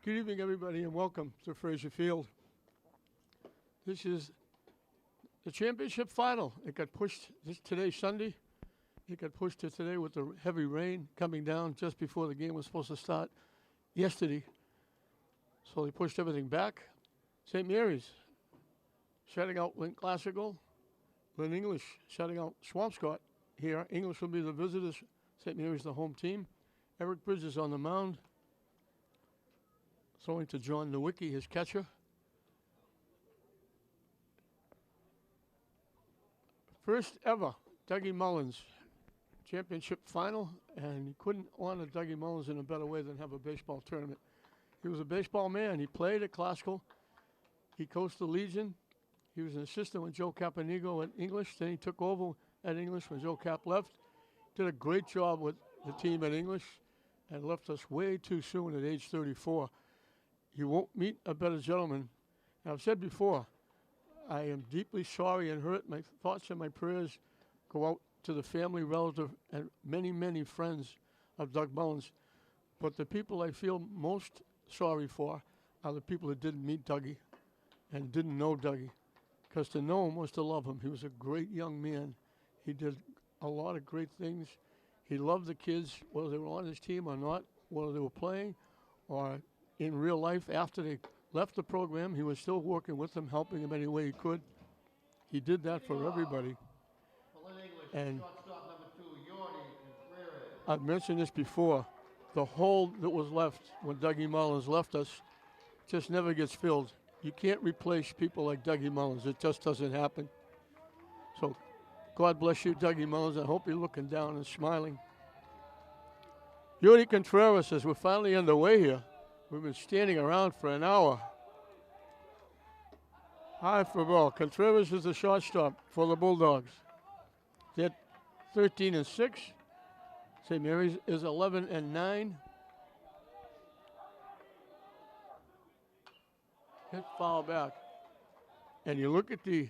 Good evening, everybody, and welcome to Fraser Field. This is the championship final. It got pushed today, Sunday. It got pushed to today with the heavy rain coming down just before the game was supposed to start yesterday. So they pushed everything back. St. Mary's shutting out Lynn Classical. Lynn English shutting out Swampscott here. English will be the visitors. St. Mary's the home team. Eric Bridges on the mound. Throwing to John Nowicki, his catcher. First ever, Dougie Mullins, championship final, and you couldn't honor Dougie Mullins in a better way than have a baseball tournament. He was a baseball man. He played at Classical. He coached the Legion. He was an assistant with Joe Caponigo at English. Then he took over at English when Joe Cap left. Did a great job with the team at English and left us way too soon at age 34. You won't meet a better gentleman. And I've said before, I am deeply sorry and hurt. My thoughts and my prayers go out to the family, relative, and many, many friends of Doug Mullins. But the people I feel most sorry for are the people that didn't meet Dougie and didn't know Dougie. Because to know him was to love him. He was a great young man. He did a lot of great things. He loved the kids, whether they were on his team or not, whether they were playing or in real life. After they left the program, he was still working with them, helping them any way he could. He did that for everybody. And I've mentioned this before. The hole that was left when Dougie Mullins left us just never gets filled. You can't replace people like Dougie Mullins. It just doesn't happen. So God bless you, Dougie Mullins. I hope you're looking down and smiling. Yuri Contreras says we're finally underway here. We've been standing around for an hour. High for ball. Contreras is the shortstop for the Bulldogs. They're 13-6. St. Mary's is 11-9. Hit foul back. And you look at the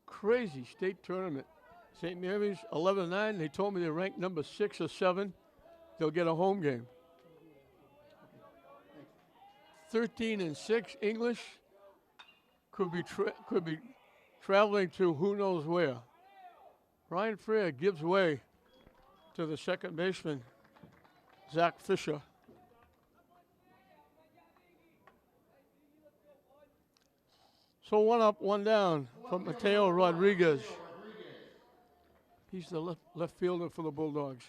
crazy state tournament. St. Mary's 11-9. They told me they're ranked number 6 or 7. They'll get a home game. 13-6 English could be traveling to who knows where. Ryan Freer gives way to the second baseman, Zach Fisher. So one up, one down from Mateo Rodriguez. He's the left fielder for the Bulldogs.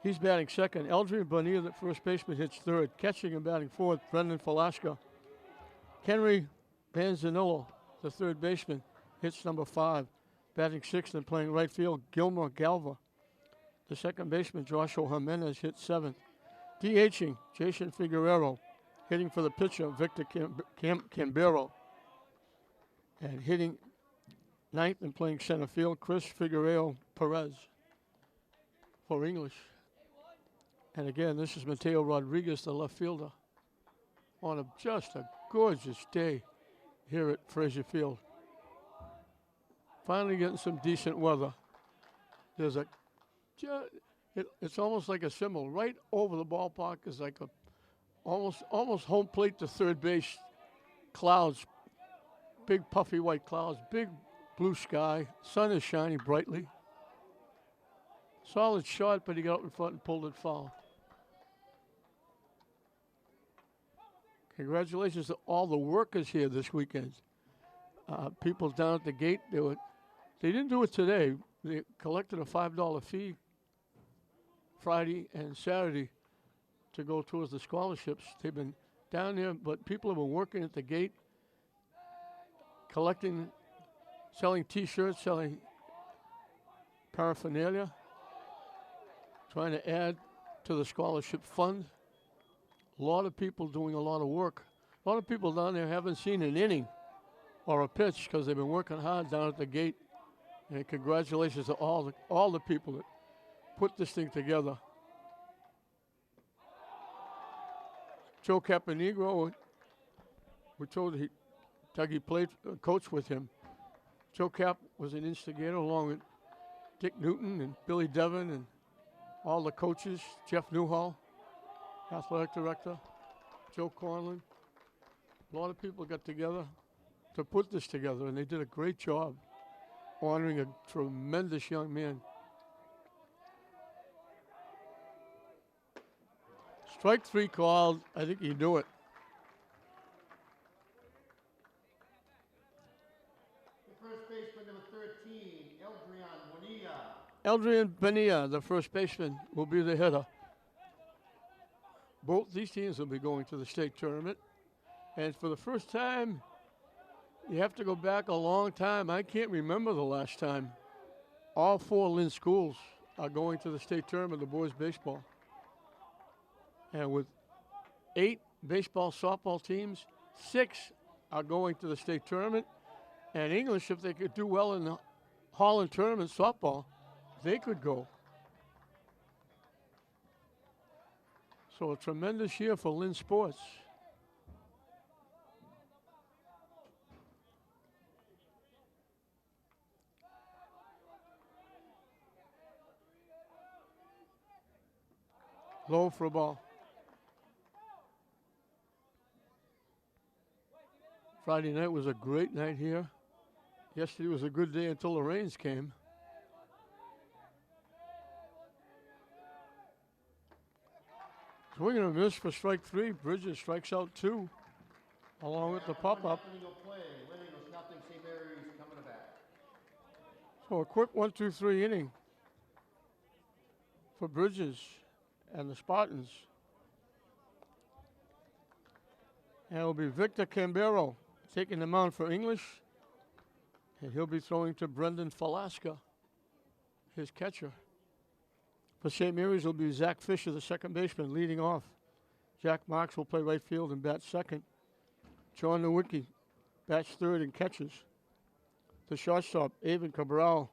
He's batting second. Eldrin Bonilla, the first baseman, hits third. Catching and batting fourth, Brendan Falasca. Henry Manzanillo, the third baseman, hits number 5. Batting sixth and playing right field, Gilmore Galva. The second baseman, Joshua Jimenez, hits 7th. DHing, Jason Figueroa. Hitting for the pitcher, Victor Cambero. And hitting 9th and playing center field, Chris Figueroa Perez for English. And again, this is Mateo Rodriguez, the left fielder, on just a gorgeous day here at Fraser Field. Finally getting some decent weather. There's it's almost like a symbol. Right over the ballpark is like a almost home plate to third base. Clouds, big puffy white clouds, big blue sky. Sun is shining brightly. Solid shot, but he got up in front and pulled it foul. Congratulations to all the workers here this weekend. People down at the gate, they didn't do it today. They collected a $5 fee Friday and Saturday to go towards the scholarships. They've been down there, but people have been working at the gate, collecting, selling T-shirts, selling paraphernalia, trying to add to the scholarship fund. A lot of people doing a lot of work. A lot of people down there haven't seen an inning or a pitch because they've been working hard down at the gate. And congratulations to all the people that put this thing together. Joe Caponegro, we told Dougie played coach with him. Joe Cap was an instigator along with Dick Newton and Billy Devon and all the coaches, Jeff Newhall, athletic director, Joe Conlon. A lot of people got together to put this together, and they did a great job honoring a tremendous young man. Strike 3 called. I think he knew it. The first baseman, number 13, Eldrian Bonilla. Eldrian Bonilla, the first baseman, will be the hitter. Both these teams will be going to the state tournament. And for the first time, you have to go back a long time. I can't remember the last time. All 4 Lynn schools are going to the state tournament of boys baseball. And with 8 baseball softball teams, 6 are going to the state tournament. And English, if they could do well in the Holland tournament softball, they could go. So a tremendous year for Lynn sports. Low for a ball. Friday night was a great night here. Yesterday was a good day until the rains came. Swinging a miss for strike 3. Bridges strikes out 2, along with the pop-up. So a quick 1-2-3 inning for Bridges and the Spartans. And it'll be Victor Cambero taking the mound for English. And he'll be throwing to Brendan Falaska, his catcher. For St. Mary's will be Zach Fisher, the second baseman, leading off. Jack Marks will play right field and bat second. John Nowicki bats third and catches. The shortstop, Avon Cabral,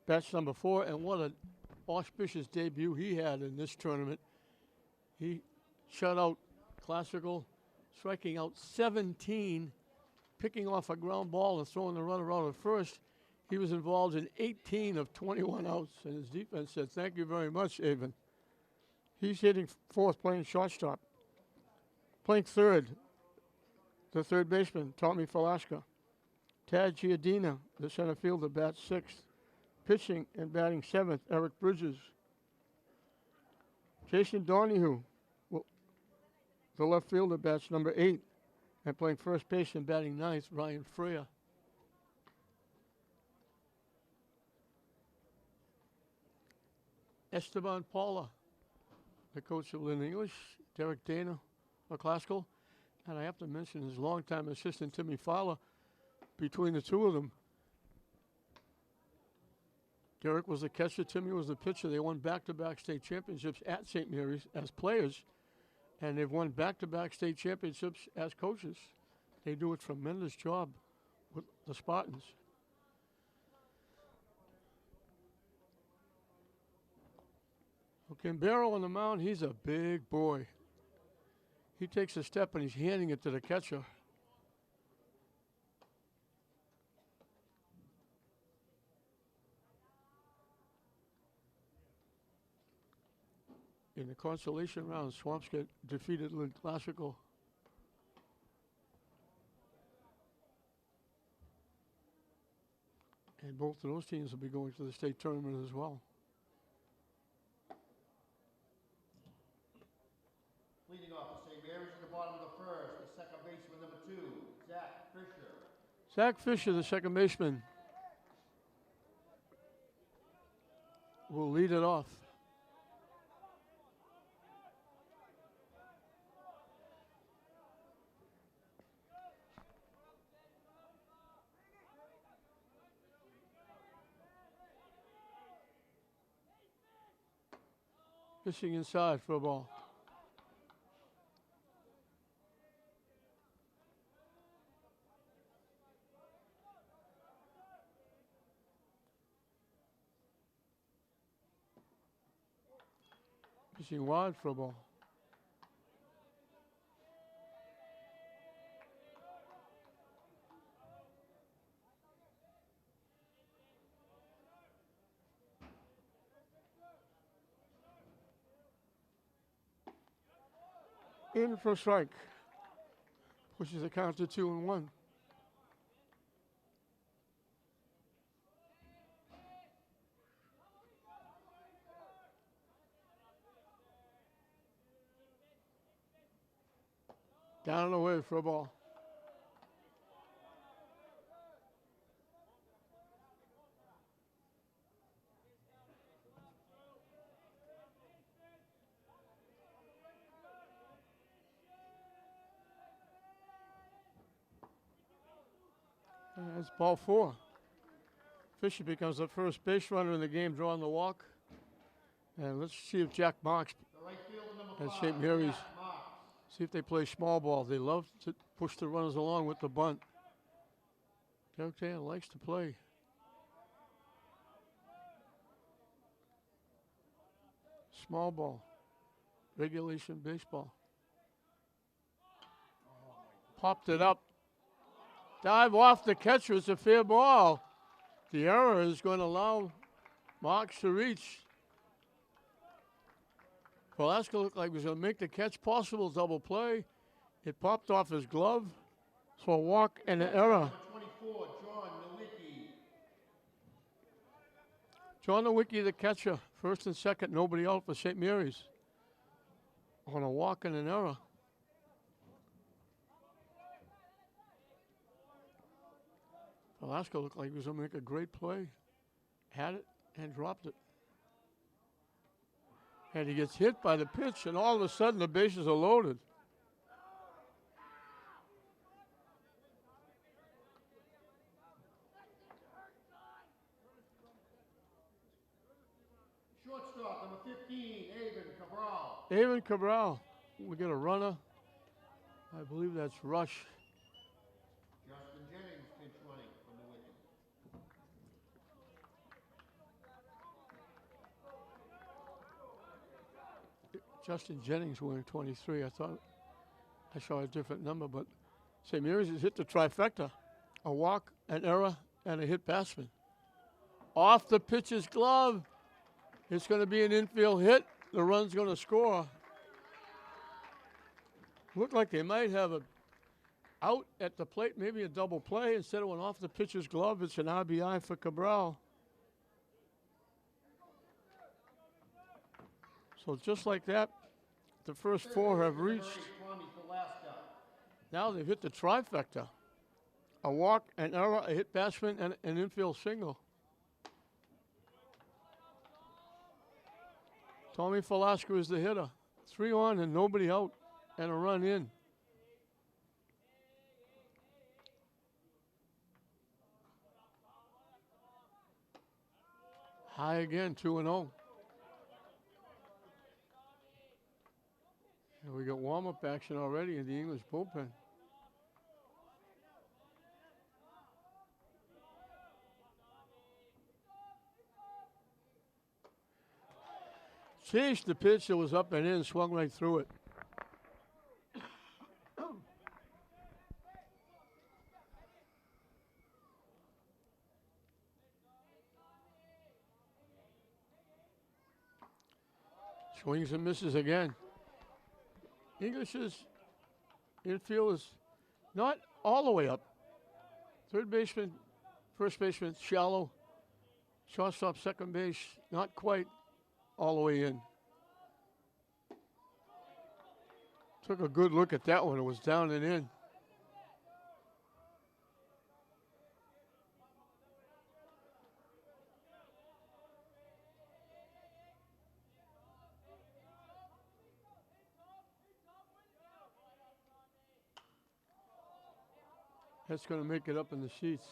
bats number 4. And what an auspicious debut he had in this tournament. He shut out Classical, striking out 17, picking off a ground ball and throwing the runner out at first. He was involved in 18 of 21 outs, and his defense said, "Thank you very much, Avon." He's hitting 4th, playing shortstop. Playing third, the third baseman, Tommy Falaska. Tad Giardina, the center fielder, bats 6th. Pitching and batting 7th, Eric Bridges. Jason Donahue, the left fielder, bats number 8. And playing first base and batting 9th, Ryan Freya. Esteban Paula, the coach of Lynn English. Derek Dana, a Classical. And I have to mention his longtime assistant, Timmy Fowler. Between the two of them, Derek was the catcher, Timmy was the pitcher. They won back-to-back state championships at St. Mary's as players, and they've won back-to-back state championships as coaches. They do a tremendous job with the Spartans. Cambero on the mound, he's a big boy. He takes a step and he's handing it to the catcher. In the consolation round, Swampscott defeated Lynn Classical. And both of those teams will be going to the state tournament as well. Leading off the St. Mary's at the bottom of the first, the second baseman, number 2, Zach Fisher. Zach Fisher, the second baseman, will lead it off. Pitching inside for a ball. Pitching wide for a ball. In for a strike. Pushes the count to 2-1. Down and away for a ball. That's ball 4. Fisher becomes the first base runner in the game, drawing the walk. And let's see if Jack Marks at St. Mary's, see if they play small ball. They love to push the runners along with the bunt. Derek Taylor likes to play. Small ball. Regulation baseball. Popped it up. Dive off the catcher. It's a fair ball. The error is going to allow Marks to reach. Velasco looked like he was going to make the catch. Possible double play. It popped off his glove. So a walk and an error. 24, John Nowicki. John Nowicki, the catcher. First and second, nobody out for St. Mary's. On a walk and an error. Velasco looked like he was going to make a great play. Had it and dropped it. And he gets hit by the pitch, and all of a sudden the bases are loaded. Shortstop, number 15, Avon Cabral. Avon Cabral. We get a runner. I believe that's Rush. Justin Jennings, pinch running from the wicket. Justin Jennings wearing 23. I thought I saw a different number, but St. Mary's has hit the trifecta. A walk, an error, and a hit batsman. Off the pitcher's glove. It's going to be an infield hit. The run's going to score. Looked like they might have a out at the plate, maybe a double play. Instead of one off the pitcher's glove, it's an RBI for Cabral. So just like that, the first 4 have reached. Now they've hit the trifecta. A walk, an error, a hit batsman, and an infield single. Tommy Velasco is the hitter. 3 on and nobody out, and a run in. High again, 2-0. And we got warm-up action already in the English bullpen. Chased the pitch that was up and in, swung right through it. Swings and misses again. English's infield is not all the way up. Third baseman, first baseman, shallow. Shortstop, second base, not quite all the way in. Took a good look at that one. It was down and in. That's going to make it up in the sheets.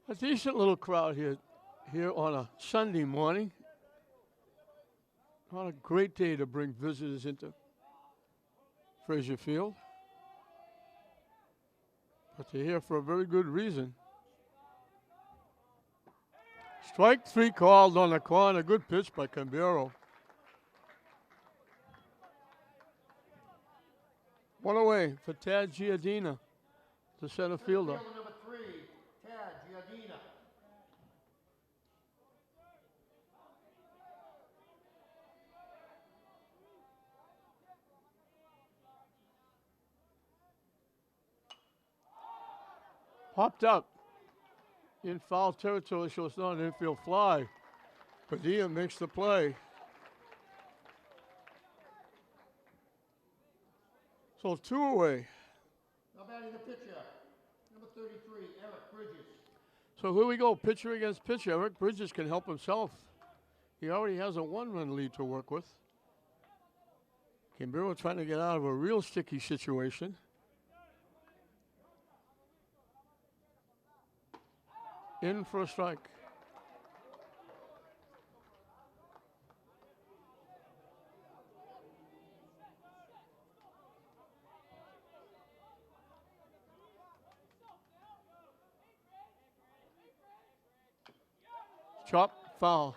A decent little crowd here on a Sunday morning. Not a great day to bring visitors into Frazier Field. But they're here for a very good reason. Strike 3 called on the corner. Good pitch by Cambero. 1 away for Tad Giardina, the center fielder. Number 3, Tad Giardina. Hopped up in foul territory, so it's not an infield fly. Padilla makes the play. So 2 away. Now batting the pitcher, number 33, Eric Bridges. So here we go, pitcher against pitcher. Eric Bridges can help himself. He already has a 1-run lead to work with. Canberra trying to get out of a real sticky situation. In for a strike. Chop, foul.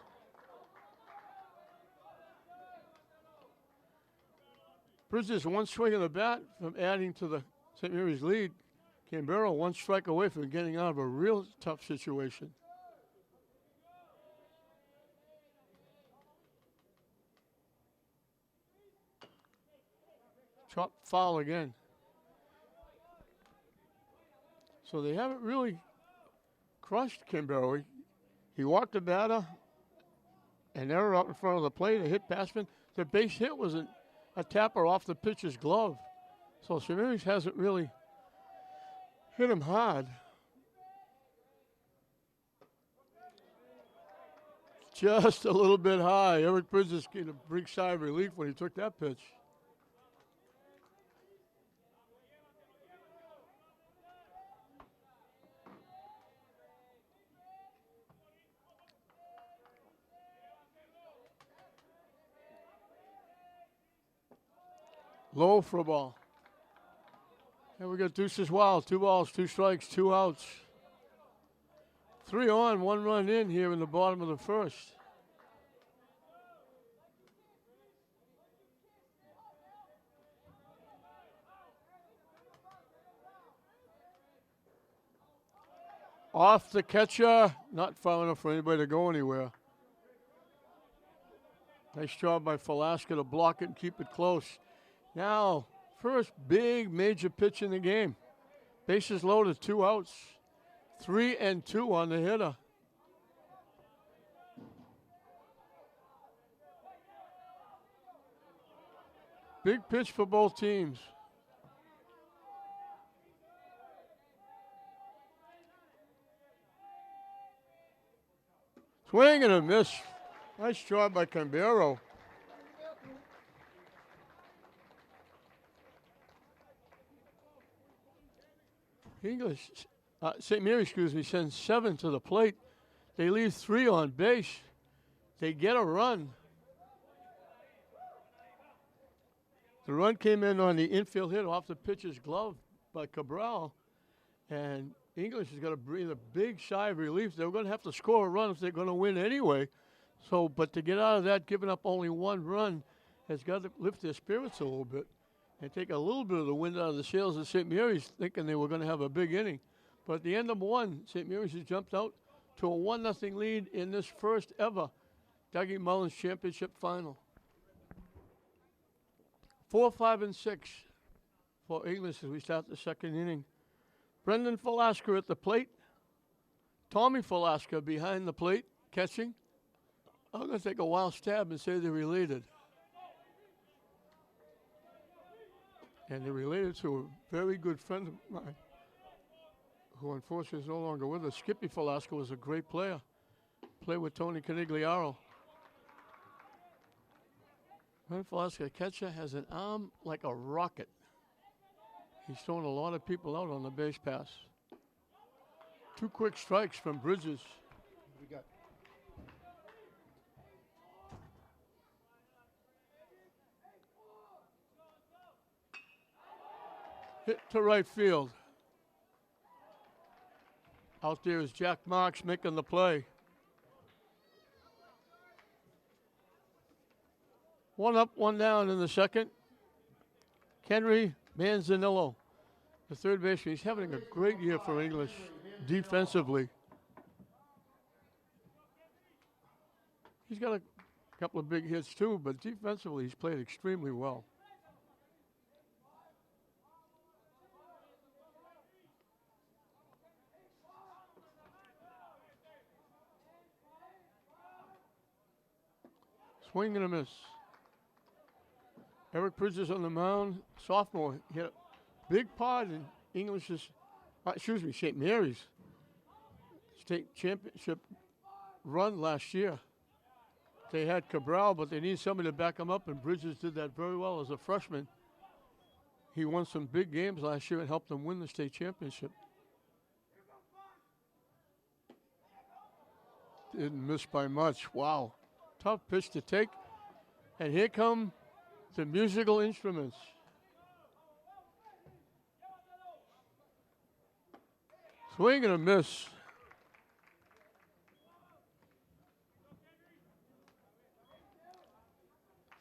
Bridges one swing of the bat from adding to the St. Mary's lead. Canberra 1 strike away from getting out of a real tough situation. Chop, foul again. So they haven't really crushed Canberra. He walked the batter, an error out in front of the plate, a hit batsman. The base hit was a tapper off the pitcher's glove. So St. Mary's hasn't really hit him hard. Just a little bit high. Eric Bridges getting a big sigh of relief when he took that pitch. Low for a ball. And we got deuces wild. 2 balls, 2 strikes, 2 outs. 3 on, 1 run in here in the bottom of the first. Off the catcher. Not far enough for anybody to go anywhere. Nice job by Velasquez to block it and keep it close. Now, first big major pitch in the game. Bases loaded, 2 outs. 3 and 2 on the hitter. Big pitch for both teams. Swing and a miss. Nice job by Canberra. St. Mary, sends 7 to the plate. They leave 3 on base. They get a run. The run came in on the infield hit off the pitcher's glove by Cabral. And English is going to breathe a big sigh of relief. They're going to have to score a run if they're going to win anyway. So, but to get out of that, giving up only 1 run, has got to lift their spirits a little bit and take a little bit of the wind out of the sails of St. Mary's, thinking they were going to have a big inning. But at the end of 1, St. Mary's has jumped out to a 1-0 lead in this first ever Dougie Mullins Championship Final. 4, 5, and 6 for English as we start the second inning. Brendan Velasquez at the plate. Tommy Velasquez behind the plate, catching. I'm going to take a wild stab and say they're related. And they're related to a very good friend of mine, who unfortunately is no longer with us. Skippy Velasquez was a great player. Played with Tony Canigliaro. Brendan Velasquez, catcher, has an arm like a rocket. He's thrown a lot of people out on the base pass. 2 quick strikes from Bridges. We got Hit to right field. Out there is Jack Marks making the play. 1 up, 1 down in the second. Henry Manzanillo, the third baseman. He's having a great year for English defensively. He's got a couple of big hits too, but defensively he's played extremely well. Swing and a miss. Eric Bridges on the mound, sophomore. He had a big part in St. Mary's state championship run last year. They had Cabral, but they need somebody to back him up, and Bridges did that very well as a freshman. He won some big games last year and helped them win the state championship. Didn't miss by much. Wow. Tough pitch to take. And here come the musical instruments. Swing and a miss.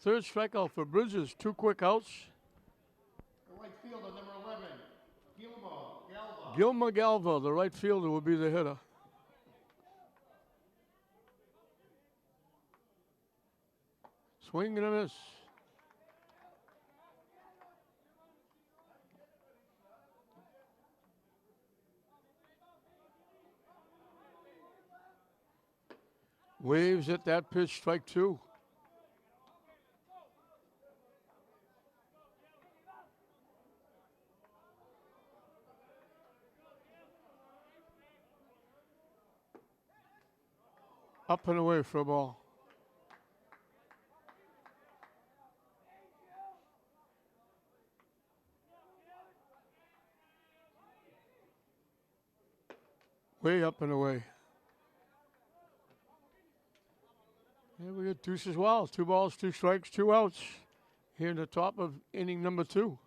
Third strikeout for Bridges. 2 quick outs. The right fielder, number 11, Galva. Gilma Galva, the right fielder, will be the hitter. Swing and a miss. Waves at that pitch, strike 2. Up and away for a ball. Way up and away. And we got deuce as well. 2 balls, 2 strikes, 2 outs here in the top of inning number 2.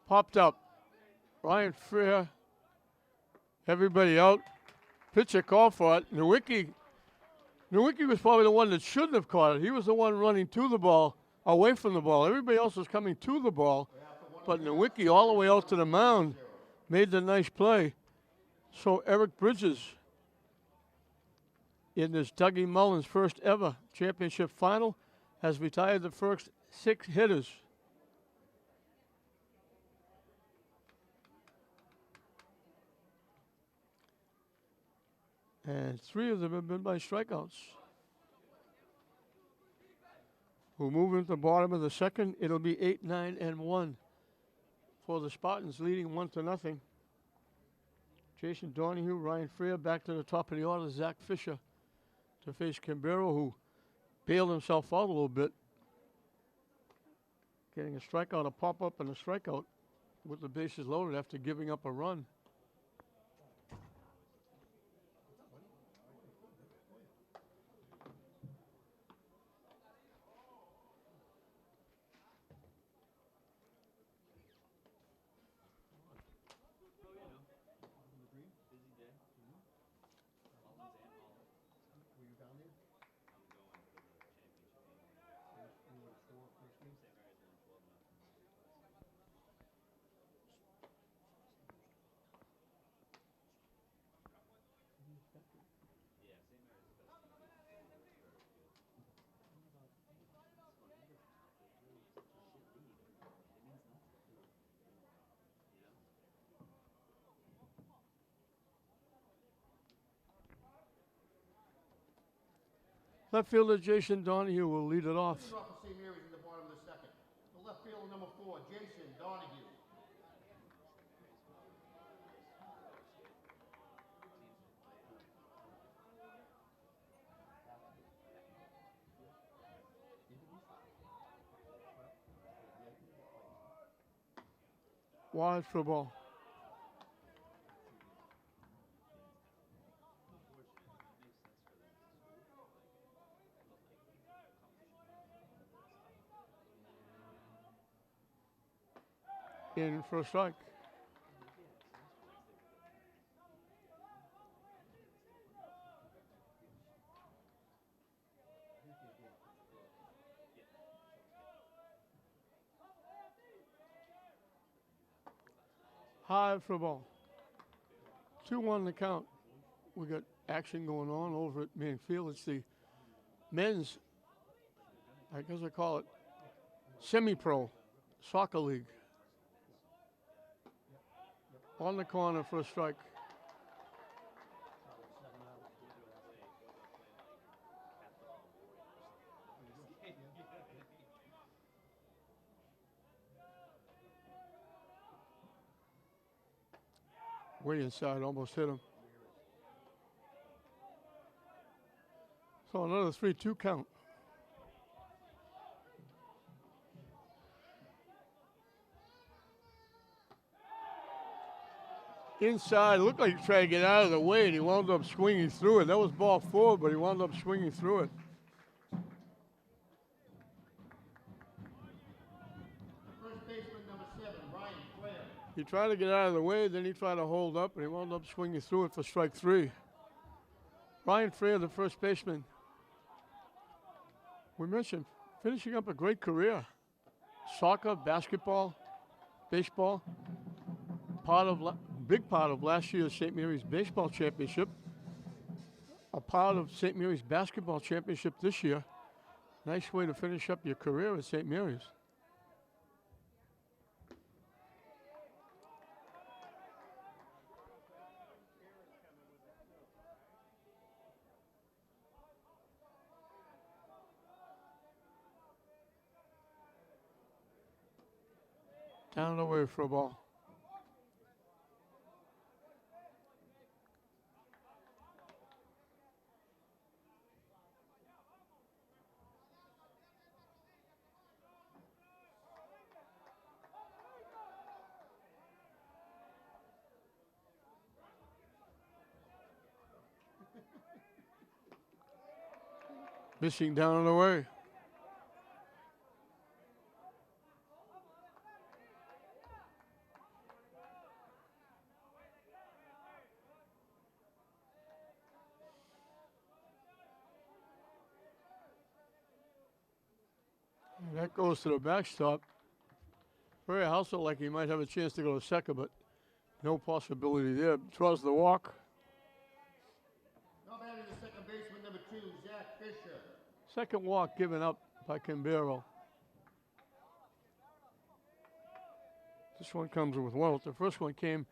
Popped up. Ryan Freer. Everybody out. Pitcher called for it. Nowicki was probably the one that shouldn't have caught it. He was the one running to the ball, away from the ball. Everybody else was coming to the ball. But Nowicki, all the way out to the mound, made the nice play. So Eric Bridges, in this Dougie Mullins' first ever championship final, has retired the first 6 hitters. And 3 of them have been by strikeouts. We'll move into the bottom of the second. It'll be 8, 9, and 1 for the Spartans, leading 1-0. Jason Donahue, Ryan Freer back to the top of the order. Zach Fisher to face Cambero, who bailed himself out a little bit, getting a strikeout, a pop-up, and a strikeout with the bases loaded after giving up a run. Left fielder Jason Donahue will lead it off. Leading off for St. Mary's in the bottom of the second. The left fielder, number 4, Jason Donahue. Wide for a ball. In for a strike. High for a ball. 2-1 the count. We got action going on over at Main Field. It's the men's, I guess I call it, semi-pro soccer league. On the corner for a strike. Way inside, almost hit him. So another 3-2 count. Inside, looked like he tried to get out of the way, and he wound up swinging through it. That was ball forward, but he wound up swinging through it. First baseman, number 7, Ryan Flair. He tried to get out of the way, then he tried to hold up, and he wound up swinging through it for strike 3. Ryan Freer, the first baseman. We mentioned finishing up a great career. Soccer, basketball, baseball. Big part of last year's St. Mary's Baseball Championship. A part of St. Mary's Basketball Championship this year. Nice way to finish up your career at St. Mary's. Down and away for a ball. Missing down and away. And that goes to the backstop. Very also like he might have a chance to go to second, but no possibility there. Draws the walk. Now batting the second baseman, number 2, Zach Fisher. Second walk given up by Kimbero. This one comes with Walt. The first one came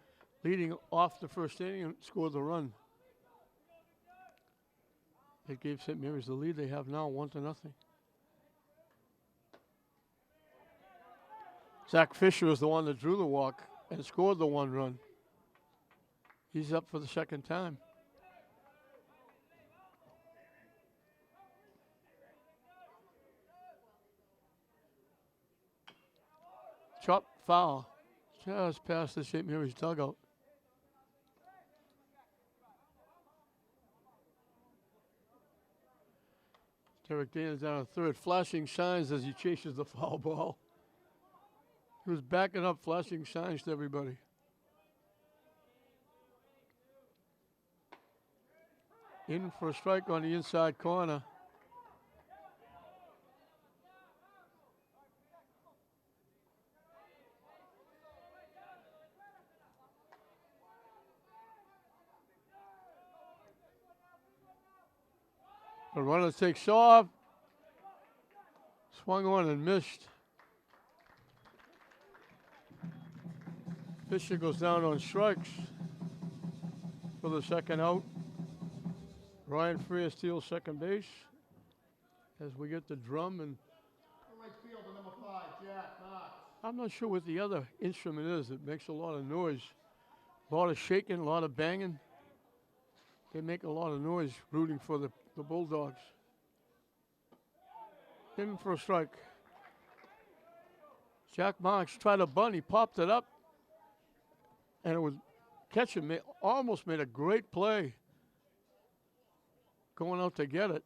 leading off the first inning and scored the run. It gave St. Mary's the lead they have now, 1-0. Zach Fisher is the one that drew the walk and scored the one run. He's up for the second time. Chop foul. Just past the St. Mary's dugout. Derek Dana's down at third, flashing signs as he chases the foul ball. He was backing up, flashing signs to everybody. In for a strike on the inside corner. The runner takes off. Swung on and missed. Fisher goes down on strikes for the second out. Ryan Freer steals second base as we get the drum, and Right fielder, number 5, Jack Knox. I'm not sure what the other instrument is. It makes a lot of noise. A lot of shaking, a lot of banging. They make a lot of noise rooting for the Bulldogs. In for a strike. Jack Marks tried a bunt. He popped it up. And it was catcher almost made a great play going out to get it.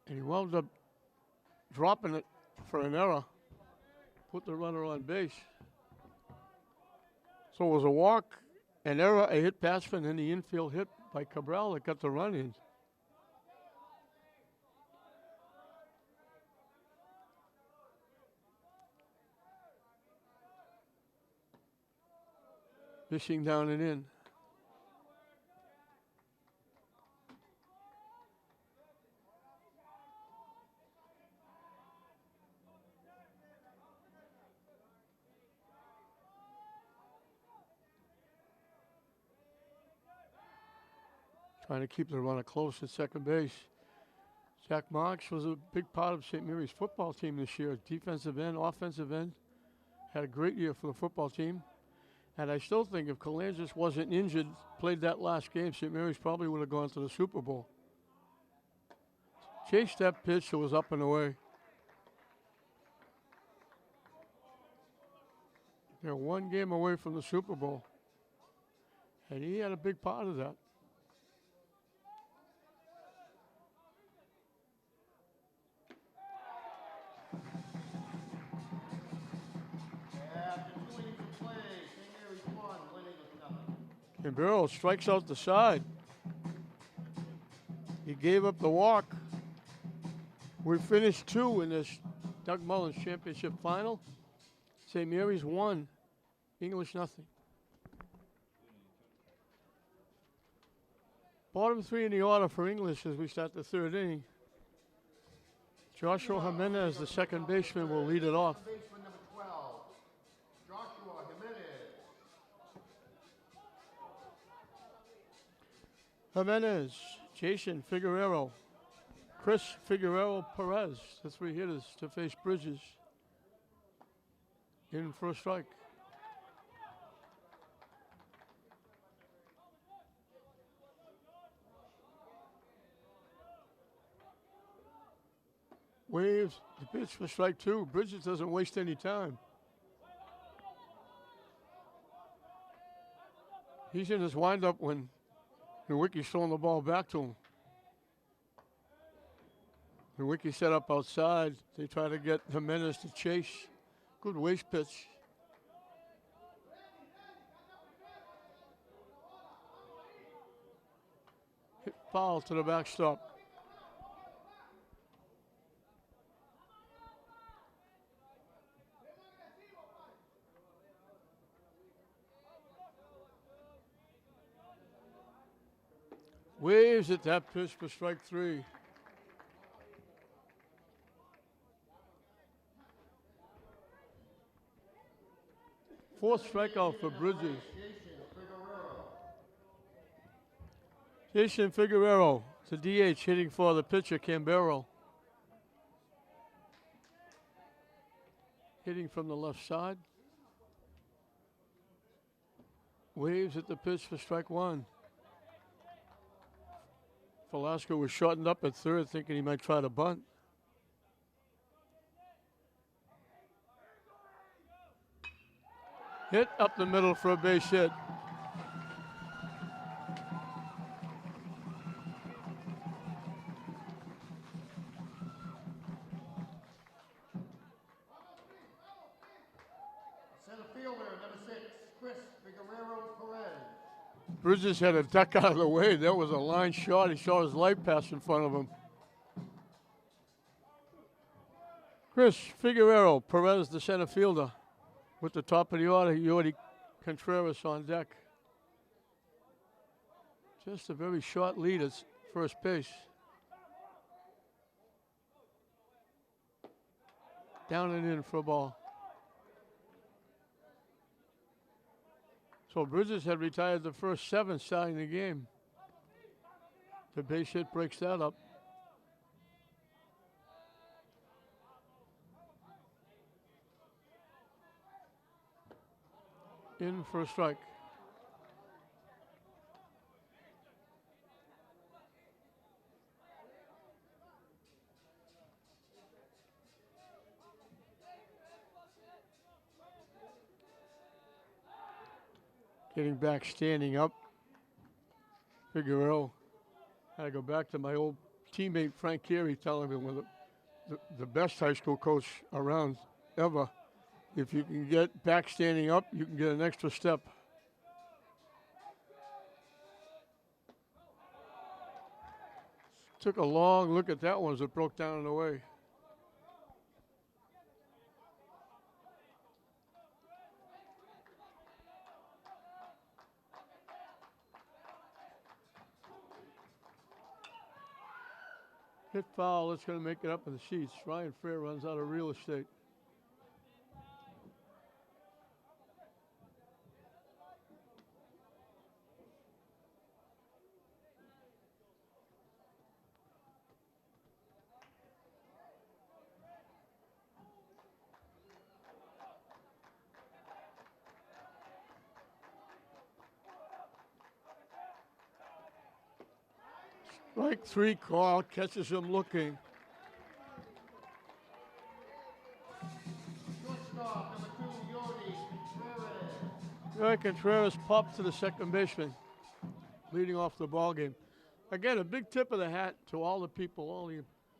And he wound up dropping it for an error. Put the runner on base. So it was a walk, an error, a hit batsman, and the infield hit by Cabral that got the run in. Fishing down and in. Trying to keep the runner close at second base. Jack Marks was a big part of St. Mary's football team this year. Defensive end, offensive end. Had a great year for the football team. And I still think if Colangis wasn't injured, played that last game, St. Mary's probably would have gone to the Super Bowl. Chased that pitch, it was up and away. They're one game away from the Super Bowl. And he had a big part of that. After 2 innings of play, St. Mary's 1, Lynn nothing. And Burrow strikes out the side. He gave up the walk. We finished 2 in this Doug Mullins Championship final. St. Mary's 1, English nothing. Bottom 3 in the order for English as we start the 3rd inning. Joshua Jimenez, the second baseman, will lead it off. Baseman number 12, Joshua Jimenez. Jimenez, Jason Figueroa, Chris Figueroa Perez, the 3 hitters to face Bridges. In for a strike. Waves the pitch for strike 2. Bridges doesn't waste any time. He's in his windup when Nowicki's throwing the ball back to him. Nowicki set up outside. They try to get Jimenez to chase. Good waste pitch. Hit foul to the backstop. Waves at that pitch for strike 3. Fourth strikeout for Bridges. Jason Figueroa, the DH, hitting for the pitcher, Cambero. Hitting from the left side. Waves at the pitch for strike 1. Velasco was shortened up at 3rd, thinking he might try to bunt. Hit up the middle for a base hit. Center fielder number 6, Chris Figueroa Perez. Bridges had a duck out of the way. That was a line shot. He saw his light pass in front of him. Chris Figueroa Perez, the center fielder. With the top of the order, Yordi Contreras on deck. Just a very short lead at first base. Down and in for a ball. So Bridges had retired the first 7 starting the game. The base hit breaks that up. In for a strike. Getting back, standing up. Figueroa. I go back to my old teammate Frank Carey telling me one of the best high school coach around ever. If you can get back standing up, you can get an extra step. Took a long look at that one as it broke down and away. Hit foul, it's going to make it up in the sheets. Ryan Fair runs out of real estate. Strike 3 call, catches him looking. Shortstop, number 2, Yodi Contreras. Yuri Contreras popped to the second baseman, leading off the ball game. Again, a big tip of the hat to all the people, all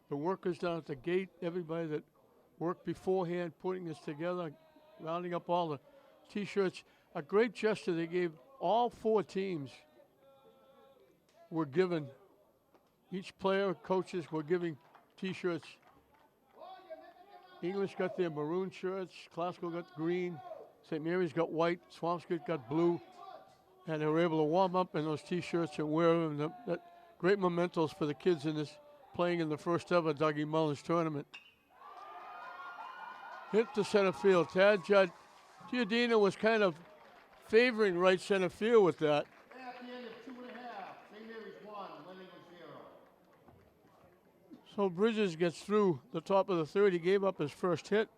the workers down at the gate, everybody that worked beforehand, putting this together, rounding up all the T-shirts. A great gesture they gave. All 4 teams were given, each player, coaches were giving T-shirts. English got their maroon shirts, Classical got green, St. Mary's got white, Swampscott got blue, and they were able to warm up in those T-shirts and wear them. That great mementos for the kids in this, playing in the first ever Dougie Mullins tournament. Hit to center field. Tad Giordino was kind of favoring right center field with that. At the end of 2.5, St. Mary's 1, Lynn 0. So Bridges gets through the top of the third. He gave up his first hit.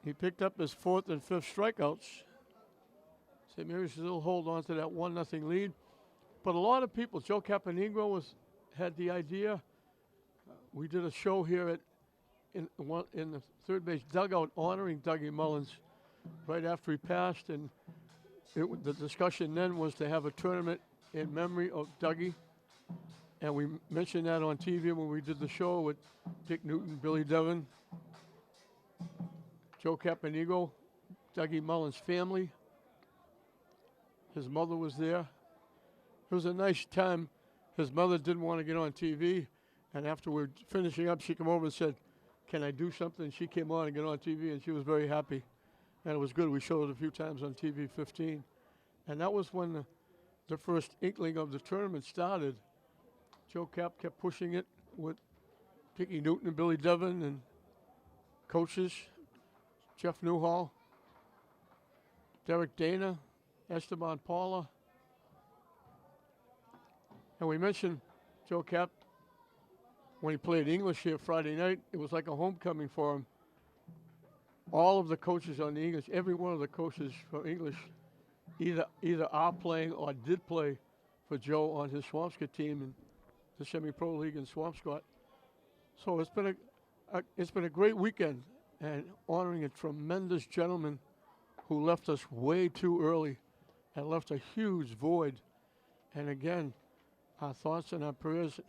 He picked up his 4th and 5th strikeouts. St. Mary's still hold on to that 1-0 lead. But a lot of people, Joe Caponegro had the idea. We did a show here in the third base dugout honoring Dougie Mullins right after he passed, and the discussion then was to have a tournament in memory of Dougie, and we mentioned that on TV when we did the show with Dick Newton, Billy Devon, Joe Caponegro, Dougie Mullins' family. His mother was there. It was a nice time. His mother didn't want to get on TV, and after we were finishing up, she came over and said, "Can I do something?" She came on and got on TV, and she was very happy. And it was good. We showed it a few times on TV 15. And that was when the first inkling of the tournament started. Joe Cap kept pushing it with Dickie Newton and Billy Devon and coaches, Jeff Newhall, Derek Dana, Esteban Paula. And we mentioned Joe Cap when he played English here Friday night. It was like a homecoming for him. All of the coaches on the English, every one of the coaches for English, either are playing or did play for Joe on his Swampscott team in the semi-pro league in Swampscott. So it's been a great weekend, and honoring a tremendous gentleman who left us way too early and left a huge void. And again, our thoughts and our prayers,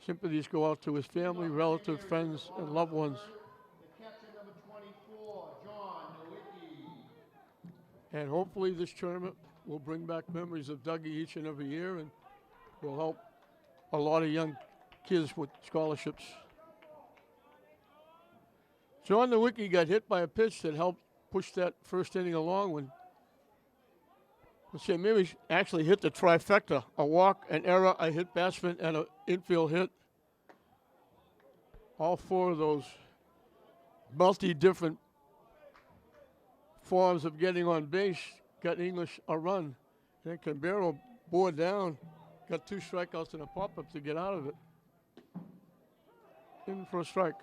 sympathies go out to his family, relatives, friends, and loved ones. The catcher, number 24, John Nowicki. And hopefully this tournament will bring back memories of Dougie each and every year, and will help a lot of young kids with scholarships. John Nowicki got hit by a pitch that helped push that first inning along when St. Mary's actually hit the trifecta: a walk, an error, a hit batsman, and an infield hit. All 4 of those multi-different forms of getting on base got English a run. And then Cambero bore down, got 2 strikeouts and a pop-up to get out of it. In for a strike.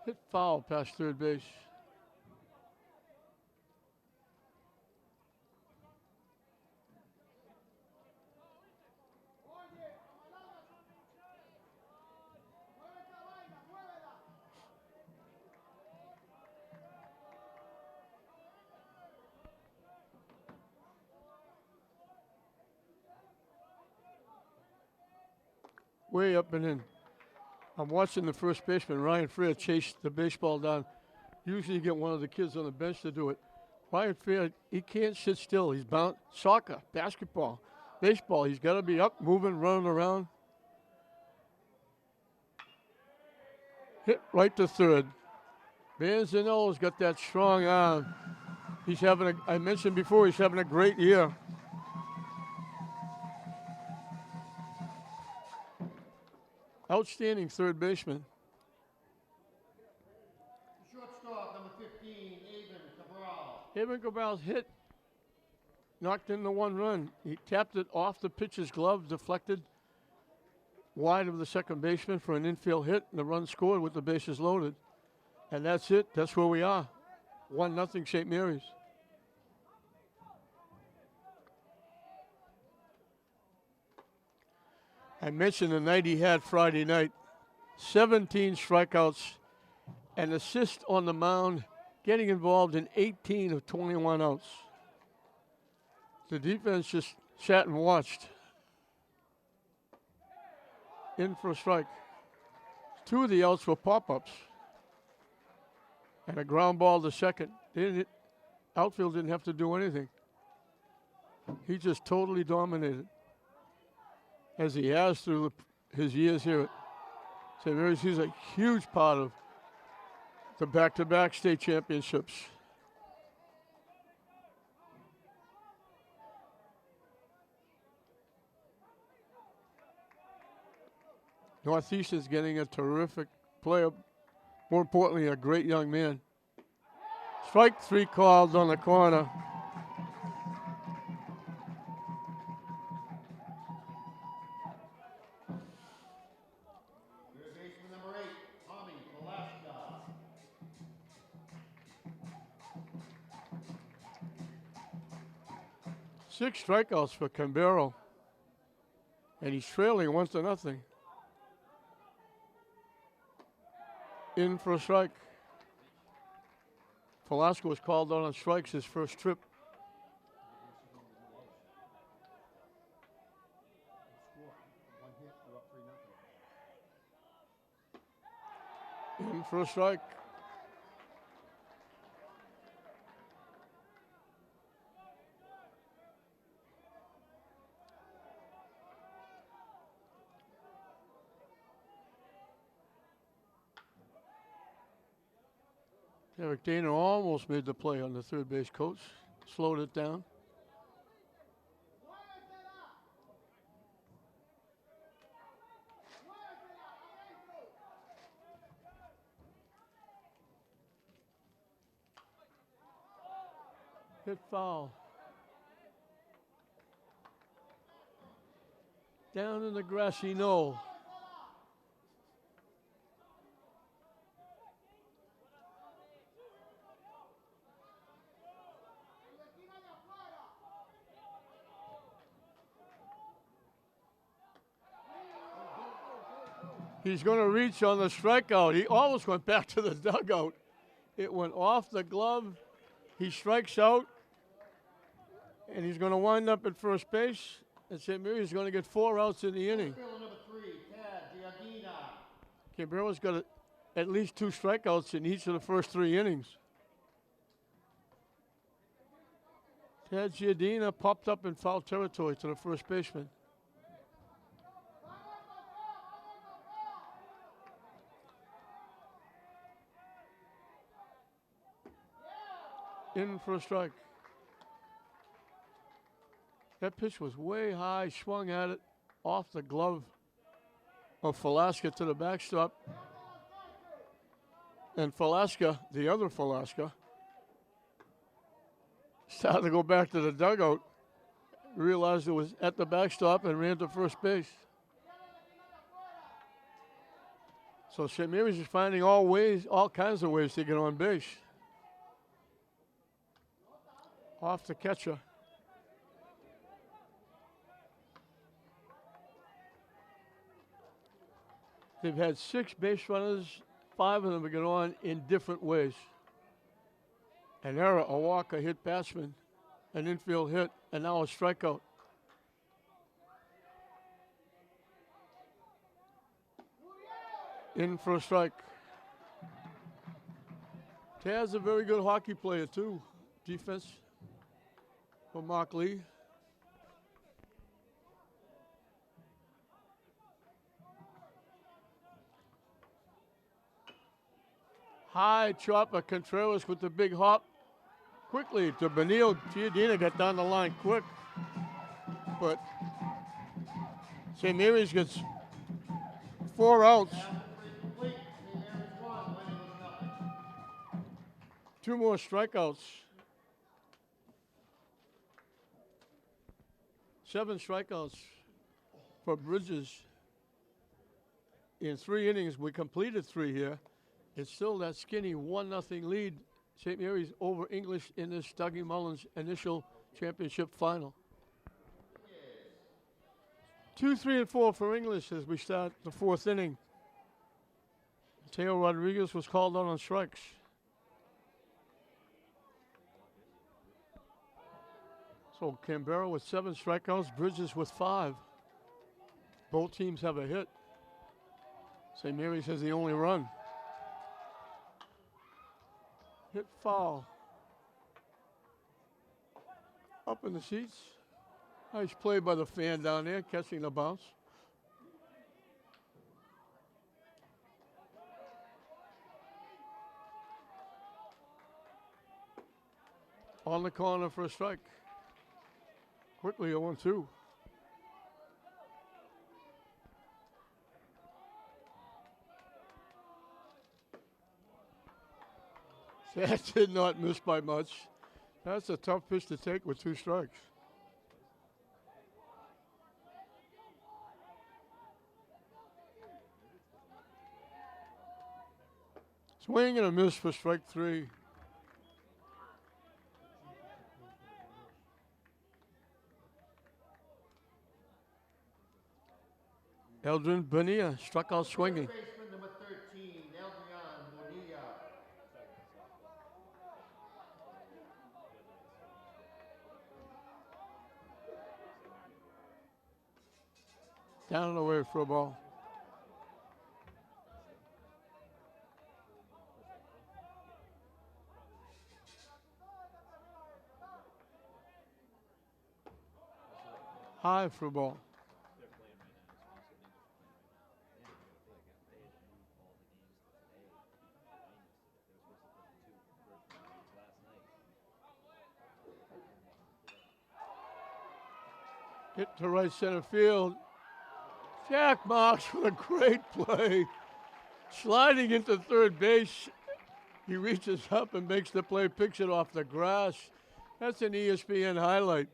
Hit foul past third base. Way up and in. I'm watching the first baseman, Ryan Freer, chase the baseball down. Usually you get one of the kids on the bench to do it. Ryan Freer, he can't sit still. He's bound. Soccer, basketball, baseball. He's got to be up, moving, running around. Hit right to third. Manzanello's got that strong arm. He's having I mentioned before, he's having a great year. Outstanding third baseman. Shortstop, number 15, Avon Cabral. Avon Cabral's hit knocked in the 1 run. He tapped it off the pitcher's glove, deflected. wide of the second baseman for an infield hit, and the run scored with the bases loaded. And that's it. That's where we are. 1-0 St. Mary's. I mentioned the night he had Friday night. 17 strikeouts, an assist on the mound, getting involved in 18 of 21 outs. The defense just sat and watched. In for a strike. 2 of the outs were pop-ups. And a ground ball to second. Outfield didn't have to do anything. He just totally dominated, as he has through his years here at St. Mary's. He's a huge part of the back-to-back state championships. Northeastern's getting a terrific player, more importantly, a great young man. Strike 3 called on the corner. Third baseman number 8, Tommy Velasquez. 6 strikeouts for Cambero, and he's trailing 1-0. In for a strike. Velasquez was called on strikes his first trip. In for a strike. Eric Dana almost made the play on the third base coach. Slowed it down. Hit foul. Down in the grassy knoll. He's going to reach on the strikeout. He almost went back to the dugout. It went off the glove. He strikes out, and he's going to wind up at first base. And St. Mary's is going to get 4 outs in the inning. Fielder number 3, Tad Giardina. Cambero's got at least 2 strikeouts in each of the first 3 innings. Tad Giardina popped up in foul territory to the first baseman. In for a strike. That pitch was way high, swung at it, off the glove of Velasquez to the backstop. And Velasquez, the other Velasquez, started to go back to the dugout, realized it was at the backstop, and ran to first base. So St. Mary's is finding all kinds of ways to get on base. Off the catcher. They've had 6 base runners, 5 of them have gone on in different ways. An error, a walk, a hit batsman, an infield hit, and now a strikeout. In for a strike. Taz's a very good hockey player too. Defense for Mark Lee. High chopper, Contreras with the big hop. Quickly to Benil. Giardina got down the line quick. But St. Mary's gets 4 outs. 2 more strikeouts. 7 strikeouts for Bridges. in 3 innings, we completed 3 here. It's still that skinny 1-0 lead. St. Mary's over English in this Dougie Mullins initial championship final. 2, 3, and 4 for English as we start the 4th inning. Mateo Rodriguez was called out on strikes. So Canberra with 7 strikeouts, Bridges with 5. Both teams have a hit. St. Mary's has the only run. Hit foul. Up in the seats. Nice play by the fan down there, catching the bounce. On the corner for a strike. Quickly 0-2. That did not miss by much. That's a tough pitch to take with 2 strikes. Swing and a miss for strike 3. Eldrin Bonilla struck out swinging. Baseman number 13, Eldrian Bonilla. Down and away for a ball. High for a ball. Hit to right center field. Jack Marks with a great play. Sliding into third base. He reaches up and makes the play, picks it off the grass. That's an ESPN highlight.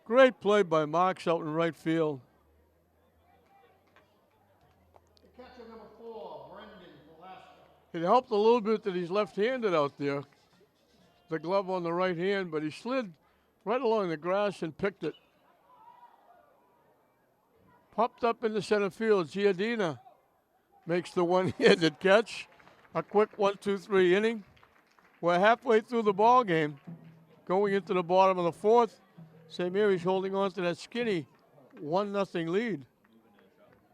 Great play by Marks out in right field. The catcher number 4, Brendan Velasco. It helped a little bit that he's left-handed out there. The glove on the right hand, but he slid right along the grass and picked it. Popped up in the center field. Giardina makes the one-handed catch. A quick 1-2-3 inning. We're halfway through the ball game. Going into the bottom of the 4th. St. Mary's holding on to that skinny 1-0 lead.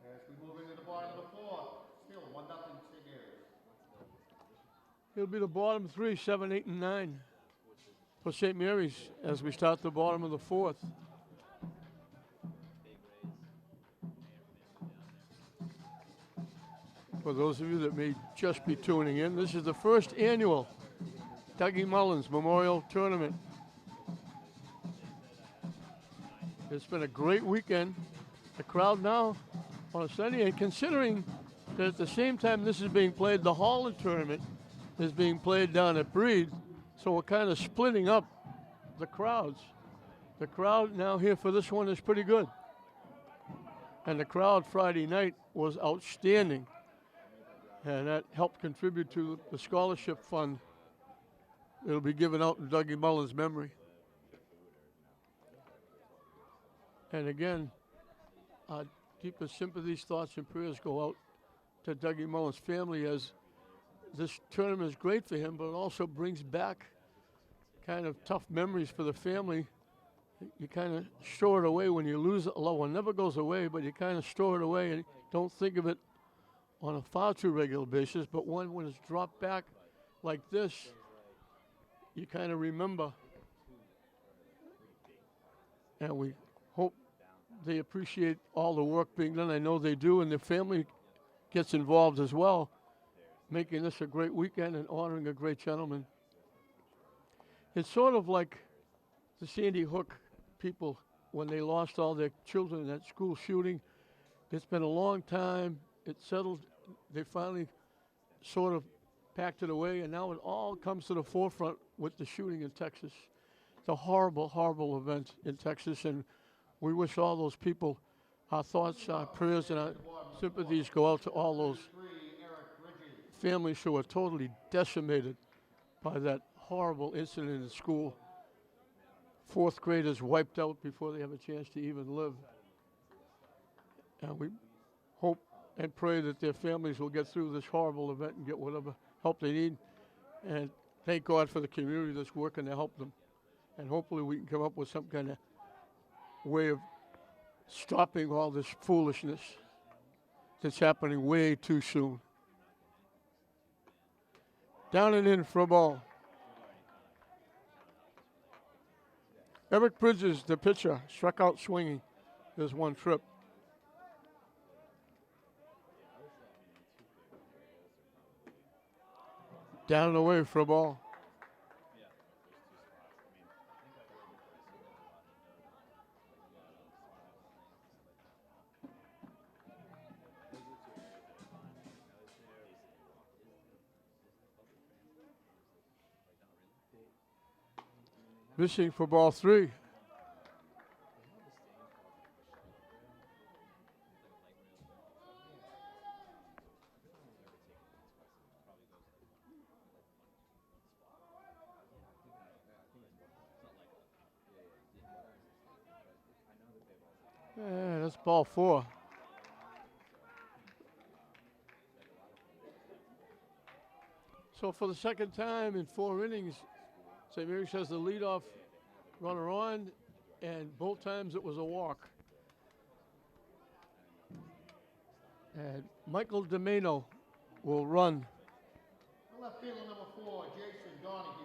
As we move into the bottom of the 4th, still 1-0 St. Mary's. It'll be the bottom 3, 7, 8, and 9 for St. Mary's as we start the bottom of the 4th. For those of you that may just be tuning in, this is the first annual Dougie Mullins Memorial Tournament. It's been a great weekend. The crowd now on a Sunday, and considering that at the same time this is being played, the Holland Tournament is being played down at Breed, so we're kind of splitting up the crowds. The crowd now here for this one is pretty good. And the crowd Friday night was outstanding. And that helped contribute to the scholarship fund that'll be given out in Dougie Mullins' memory. And again, our deepest sympathies, thoughts, and prayers go out to Dougie Mullins' family, as this tournament is great for him, but it also brings back kind of tough memories for the family. You kind of store it away when you lose a loved one. It never goes away, but you kind of store it away and don't think of it on a far too regular basis, but when it's dropped back like this, you kind of remember. And we hope they appreciate all the work being done. I know they do, and their family gets involved as well, making this a great weekend and honoring a great gentleman. It's sort of like the Sandy Hook people when they lost all their children in that school shooting. It's been a long time. It settled. They finally sort of packed it away, and now it all comes to the forefront with the shooting in Texas. It's a horrible, horrible event in Texas, and we wish all those people our thoughts, our prayers, and our Sympathies go out to all those families who are totally decimated by that horrible incident in school. Fourth graders wiped out before they have a chance to even live. And we hope and pray that their families will get through this horrible event and get whatever help they need. And thank God for the community that's working to help them. And hopefully we can come up with some kind of way of stopping all this foolishness that's happening way too soon. Down and in for a ball. Eric Bridges, the pitcher, struck out swinging. There's one trip. Down and away for a ball. Missing for ball 3. Yeah, that's ball 4. So for the second time in 4 innings, St. Mary's has the leadoff runner on, and both times it was a walk. And Michael DeMano will run. Left fielder number 4, Jason Donahue.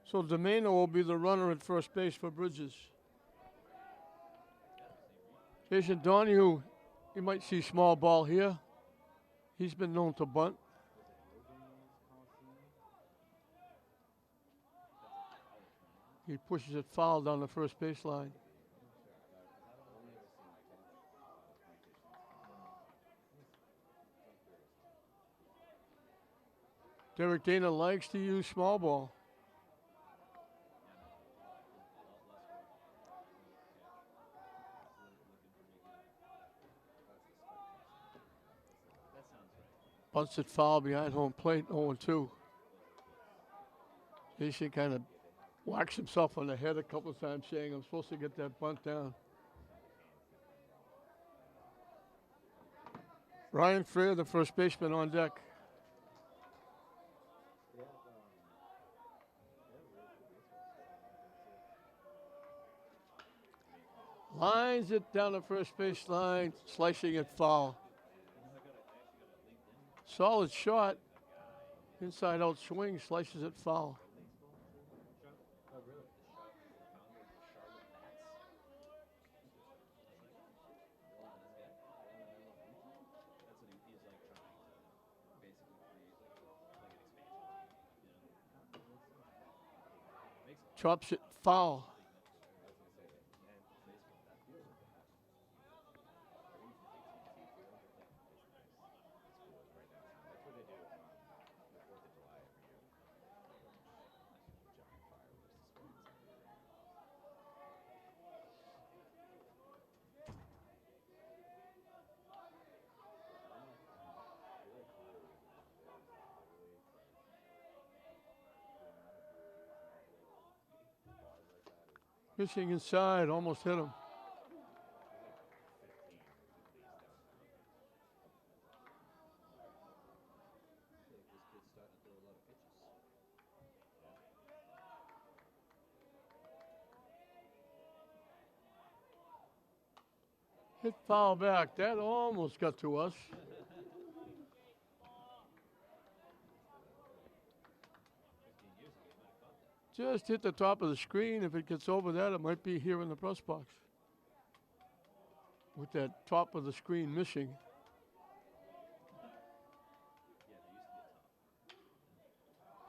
So DeMano will be the runner at first base for Bridges. Jason Donahue, you might see small ball here. He's been known to bunt. He pushes it foul down the first baseline. Derek Dana likes to use small ball. Bunts it foul behind home plate, 0-2. Jason kind of whacks himself on the head a couple of times saying, I'm supposed to get that bunt down. Ryan Freer, the first baseman, on deck. Lines it down the first baseline, slicing it foul. Solid shot. Inside out swing, slices it foul. Chops it foul. Pitching inside, almost hit him. Hit foul back. That almost got to us. Just hit the top of the screen. If it gets over that, it might be here in the press box. With that top of the screen missing.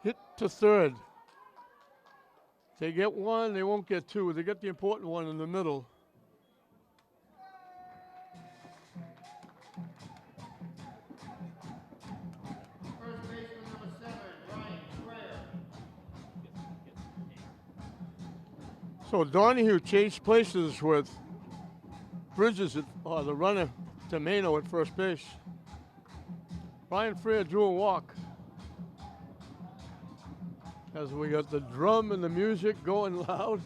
Hit to third. They get one, they won't get two. They get the important one in the middle. First baseman number 7, Ryan Freer. So Donahue changed places with Bridges, the runner, Domeno at first base. Ryan Freer drew a walk. As we got the drum and the music going loud.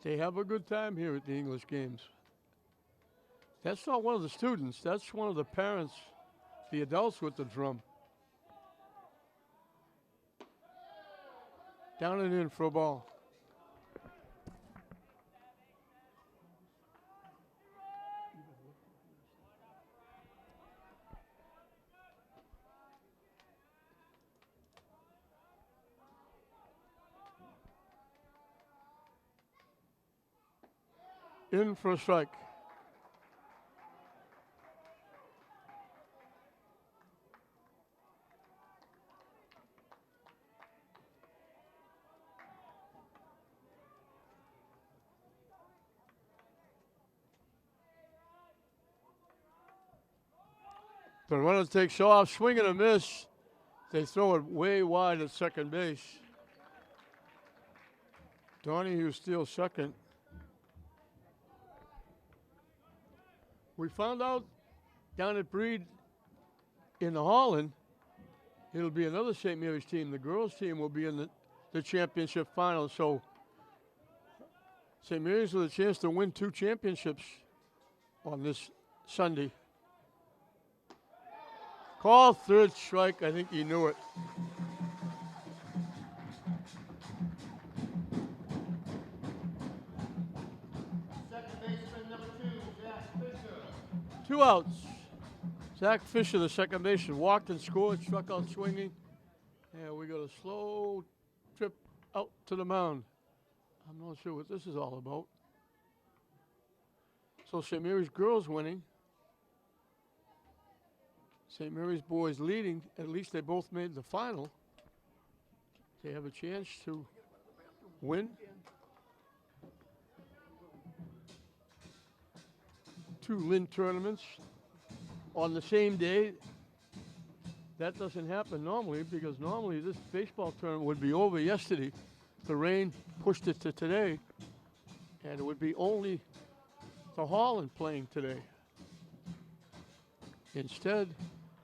They have a good time here at the English games. That's not one of the students. That's one of the parents, the adults with the drum. Down and in for a ball. In for a strike. The runner takes off, swing and a miss. They throw it way wide at second base. Donahue steals second. We found out down at Breed in the Holland, it'll be another St. Mary's team. The girls' team will be in the championship final. So St. Mary's with a chance to win 2 championships on this Sunday. Call, third strike. I think he knew it. Second baseman number 2, Zach Fisher. 2 outs. Zach Fisher, the second baseman, walked and scored, struck out swinging. And we got a slow trip out to the mound. I'm not sure what this is all about. So St. Mary's girls winning. St. Mary's boys leading. At least they both made the final. They have a chance to win 2 Lynn tournaments on the same day. That doesn't happen normally, because normally this baseball tournament would be over yesterday. The rain pushed it to today, and it would be only the Holland playing today. Instead,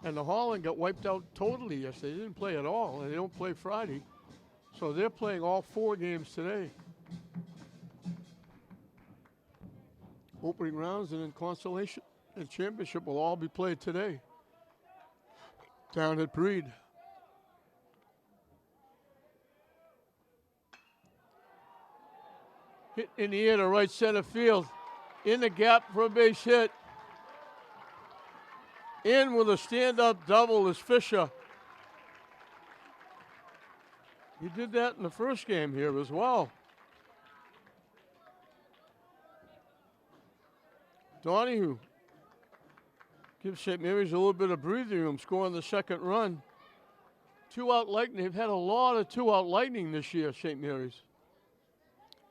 and the Holland got wiped out totally yesterday. They didn't play at all, and they don't play Friday. So they're playing all 4 games today. Opening rounds and then consolation and championship will all be played today down at Breed. Hit in the air to right center field. In the gap for a base hit. In with a stand-up double is Fisher. He did that in the first game here as well. Donahue gives St. Mary's a little bit of breathing room, scoring the second run. 2-out lightning. They've had a lot of 2-out lightning this year, St. Mary's.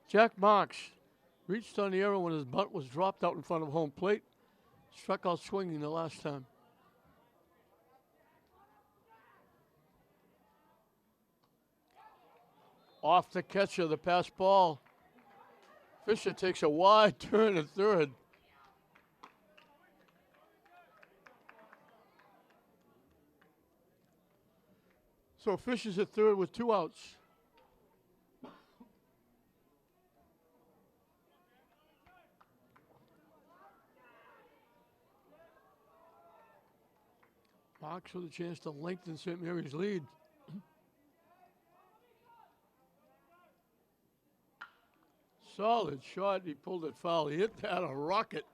Jack Marks reached on the arrow when his bunt was dropped out in front of home plate. Struck out swinging the last time. Off the catcher, the pass ball. Fisher takes a wide turn at third. So Fisher's at third with 2 outs. Marks with a chance to lengthen St. Mary's lead. Solid shot. He pulled it foul. He hit that a rocket,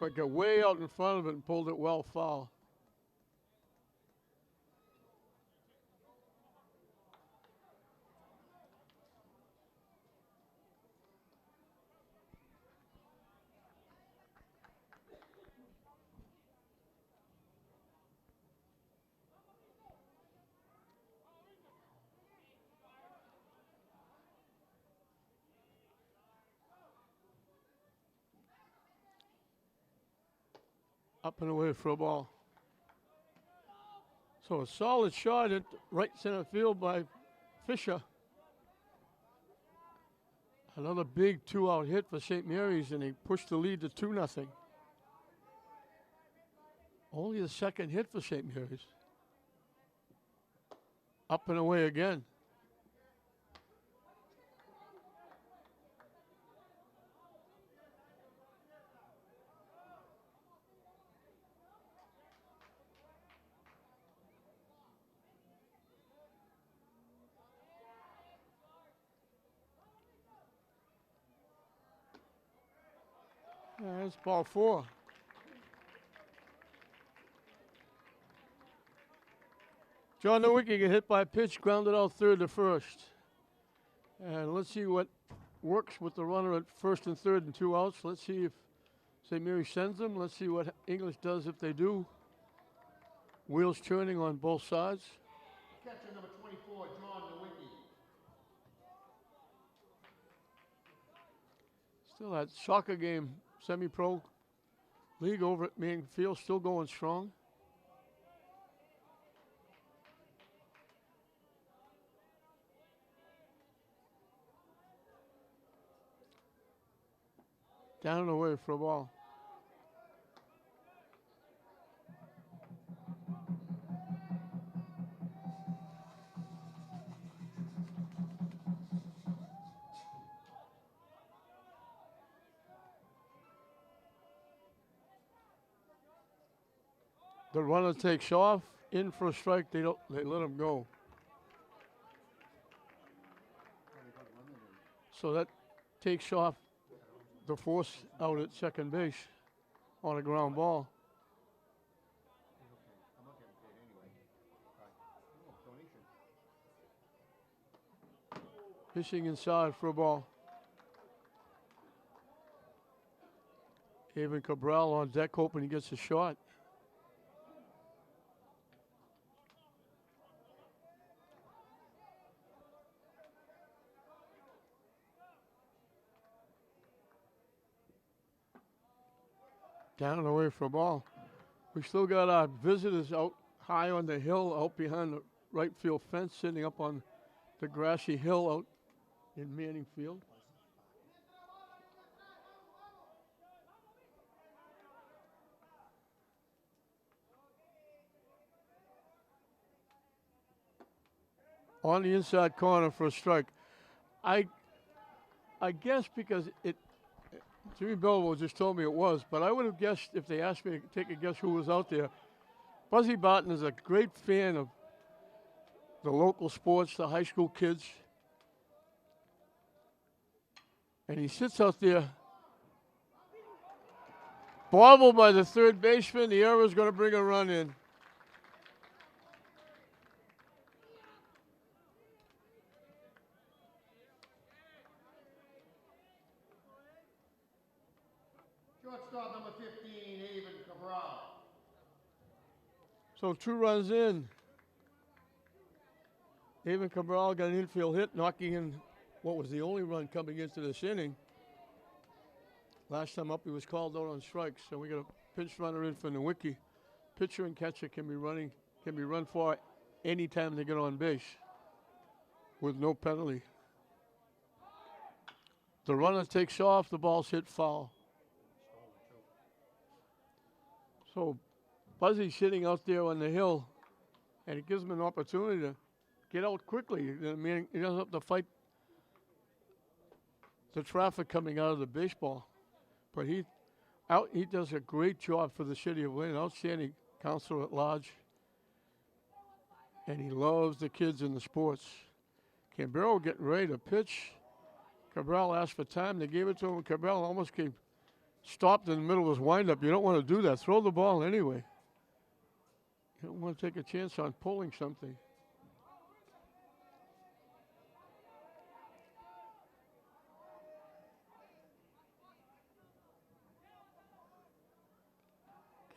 but got way out in front of it and pulled it well foul. Up and away for a ball. So a solid shot at right center field by Fisher. Another big 2-out hit for St. Mary's, and they pushed the lead to 2-0. Only the second hit for St. Mary's. Up and away again. That's ball 4. John Nowicki get hit by a pitch, grounded out third to first. And let's see what works with the runner at first and third and 2 outs. Let's see if St. Mary sends them. Let's see what English does if they do. Wheels turning on both sides. Catcher number 24, John Nowicki. Still that soccer game, semi-pro league over at Main Field, still going strong. Down and away for a ball. The runner takes off, in for a strike. They let him go. So that takes off the force out at second base on a ground ball. Pitching inside for a ball. Evan Cabral on deck, hoping he gets a shot. Down and away for a ball. We still got our visitors out high on the hill, out behind the right field fence, sitting up on the grassy hill out in Manning Field. On the inside corner for a strike. I guess because Jimmy Belleville just told me it was, but I would have guessed if they asked me to take a guess who was out there. Buzzy Barton is a great fan of the local sports, the high school kids. And he sits out there, bobbled by the third baseman. The error is going to bring a run in. Shortstop number 15, Evan Cabral. So 2 runs in. Evan Cabral got an infield hit, knocking in what was the only run coming into this inning. Last time up, he was called out on strikes, so we got a pinch runner in for Nowicki. Pitcher and catcher can be run for anytime they get on base with no penalty. The runner takes off, the ball's hit foul. So Buzzy's sitting out there on the hill, and it gives him an opportunity to get out quickly. I mean, he doesn't have to fight the traffic coming out of the baseball. But he does a great job for the city of Lynn, outstanding counselor at large. And he loves the kids in the sports. Cambero getting ready to pitch. Cabral asked for time. They gave it to him. Cabral almost stopped in the middle of his windup. You don't want to do that. Throw the ball anyway. You don't want to take a chance on pulling something.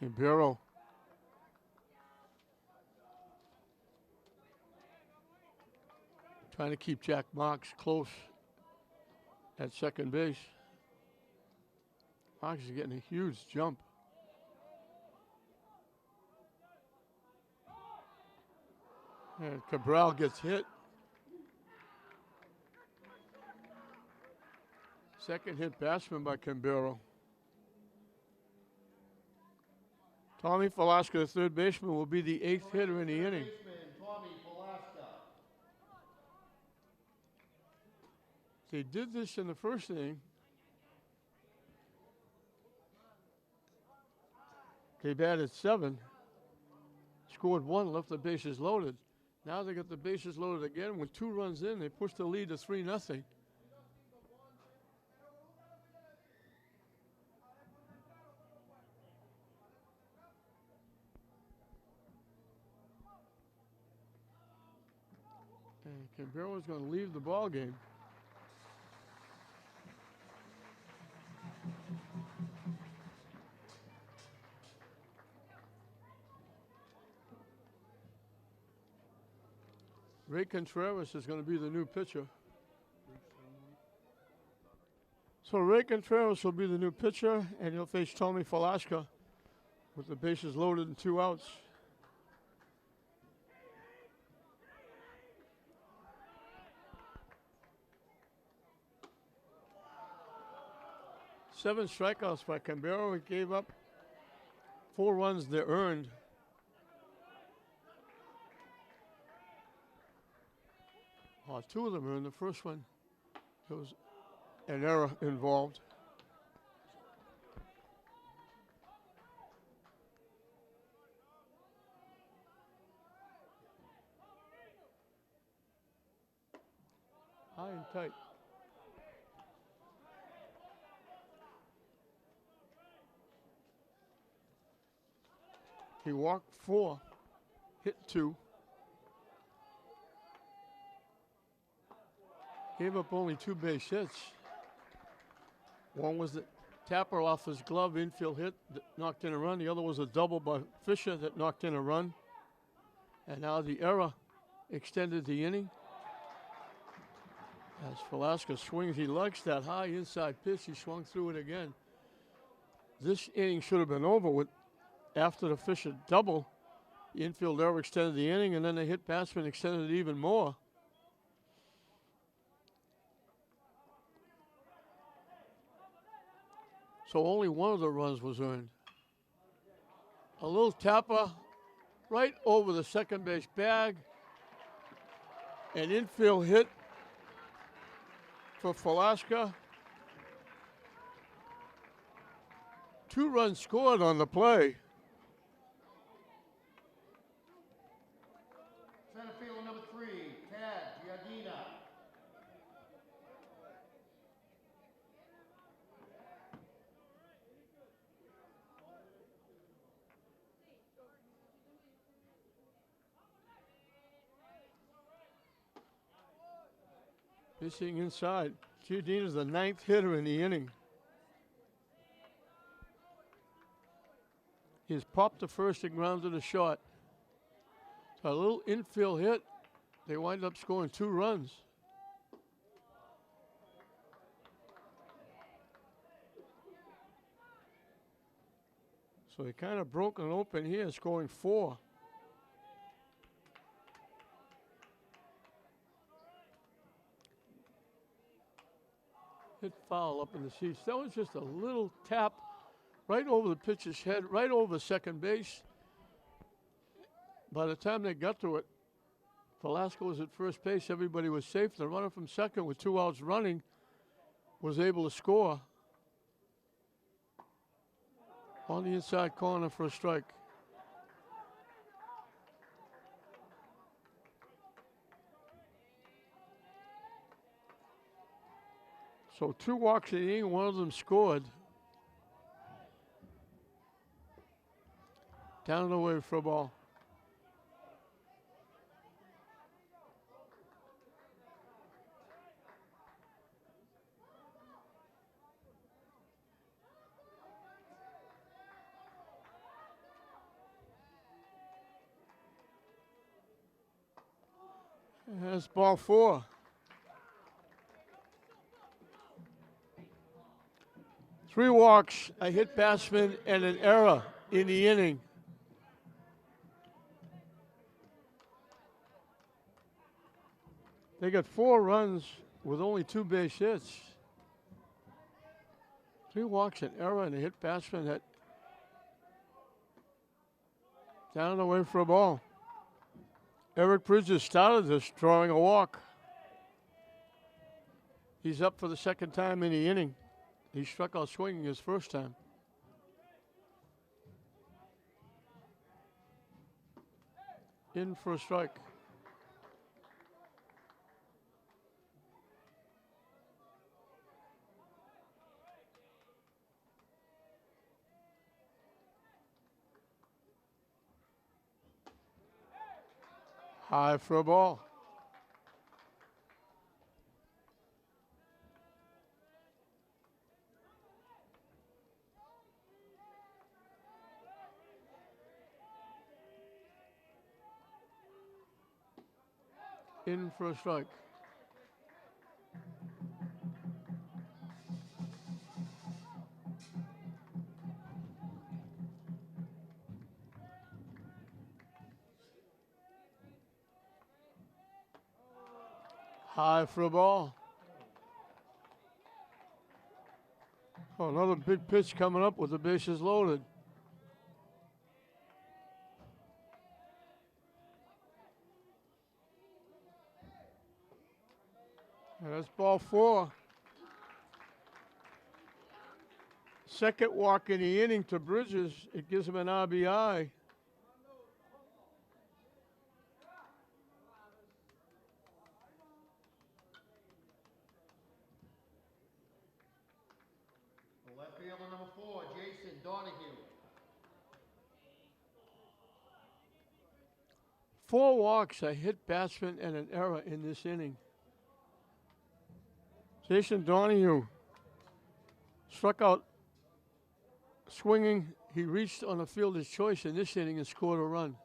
Cambero. Trying to keep Jack Marks close at second base. Marks is getting a huge jump. And Cabral gets hit. Second hit batsman by Canberra. Tommy Falaska, the third baseman, will be the 8th hitter in the inning. Tommy Falaska. They did this in the first inning. They batted 7, scored 1, left the bases loaded. Now they got the bases loaded again. With 2 runs in, they pushed the lead to 3-0. And Canberra's going to leave the ball game. Ray Contreras is going to be the new pitcher. So Ray Contreras will be the new pitcher, and he'll face Tommy Falaska with the bases loaded and 2 outs. Seven strikeouts by Canberra. He gave up 4 runs they earned. Well, 2 of them earned. The first one, there was an error involved. High and tight. He walked 4, hit 2. Gave up only 2 base hits. One was the tapper off his glove infield hit that knocked in a run. The other was a double by Fisher that knocked in a run. And now the error extended the inning. As Falaska swings, he likes that high inside pitch. He swung through it again. This inning should have been over with after the Fisher double. The infield error extended the inning, and then the hit batsman extended it even more. So only 1 of the runs was earned. A little tapper right over the second base bag. An infield hit for Falaska. 2 runs scored on the play. Center fielder number 3, Tad Giardina. Missing inside. Giardina's the 9th hitter in the inning. He's popped to first and grounded a shot. So a little infield hit. They wind up scoring 2 runs. So he kind of broke it open here, scoring 4. Hit foul up in the seats. That was just a little tap right over the pitcher's head, right over second base. By the time they got to it, Velasco was at first base. Everybody was safe. The runner from second with 2 outs running was able to score on the inside corner for a strike. So 2 walks in the inning, 1 of them scored. Down and away for a ball. That's ball 4. 3 walks, a hit batsman, and an error in the inning. They got 4 runs with only 2 base hits. 3 walks, an error, and a hit batsman that down and away for a ball. Eric Bridges started this drawing a walk. He's up for the second time in the inning. He struck out swinging his first time. In for a strike. High for a ball. In for a strike. High for a ball. Oh, another big pitch coming up with the bases loaded. And that's ball 4. Second walk in the inning to Bridges. It gives him an RBI. The left fielder number 4, Jason Donahue. 4 walks, a hit batsman, and an error in this inning. Jason Donahue struck out swinging. He reached on a fielder's choice in this inning and scored a run.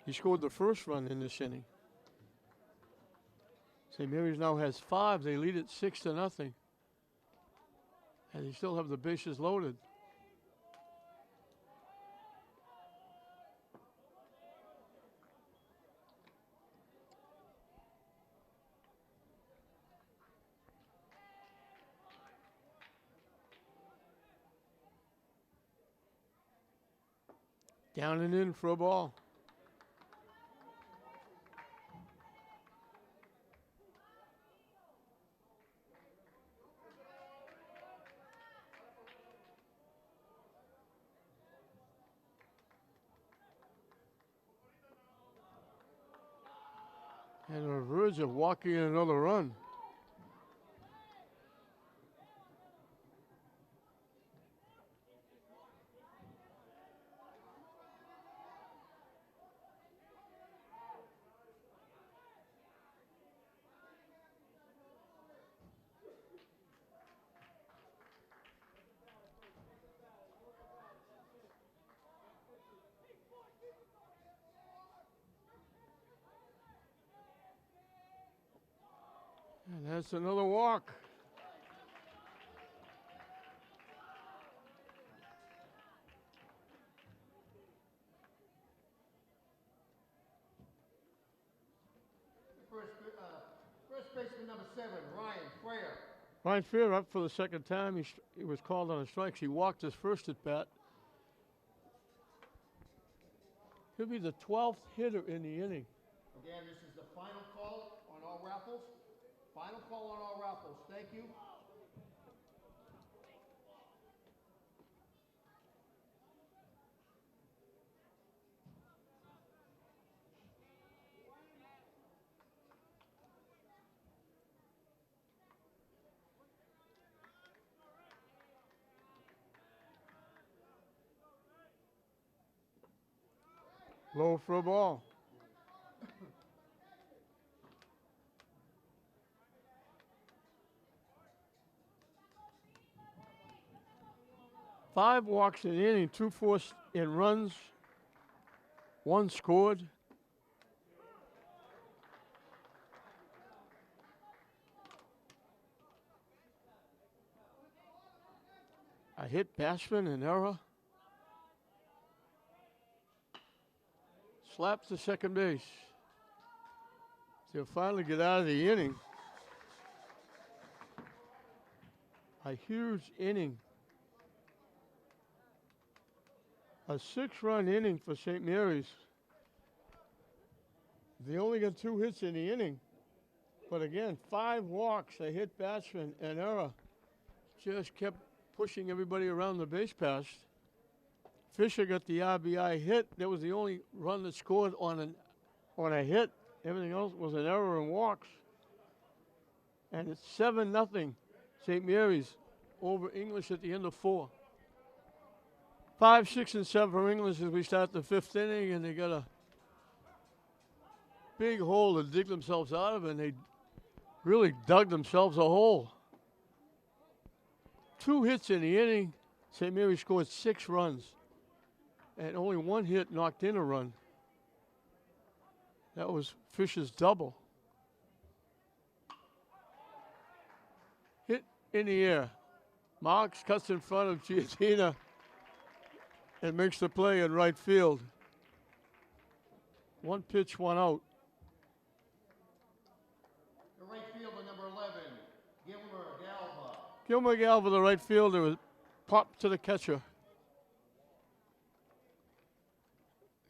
He scored the first run in this inning. St. Mary's now has 5. They lead it 6-0. And they still have the bases loaded. Down and in for a ball. And on the verge of walking in another run. And that's another walk. First baseman number 7, Ryan Freyer. Ryan Freer up for the second time. He was called on a strike. He walked his first at bat. He'll be the 12th hitter in the inning. Again, this is the final call on all raffles. Final call on all raffles. Thank you. Low for a ball. Five walks in the inning, 2 forced in runs, 1 scored. A hit batsman, an error. Slaps to second base. They'll finally get out of the inning. A huge inning. A 6-run inning for St. Mary's. They only got 2 hits in the inning. But again, 5 walks, a hit batsman, an error. Just kept pushing everybody around the base pass. Fisher got the RBI hit. That was the only run that scored on a hit. Everything else was an error and walks. And it's 7-0 St. Mary's over English at the end of 4. 5, 6, and 7 for English as we start the 5th inning, and they got a big hole to dig themselves out of, and they really dug themselves a hole. 2 hits in the inning. St. Mary's scored 6 runs, and only 1 hit knocked in a run. That was Fisher's double. Hit in the air. Marks cuts in front of Giatina and makes the play in right field. 1 pitch, 1 out. The right fielder, number 11, Gilmer Galva. Gilmer Galva, the right fielder, was popped to the catcher.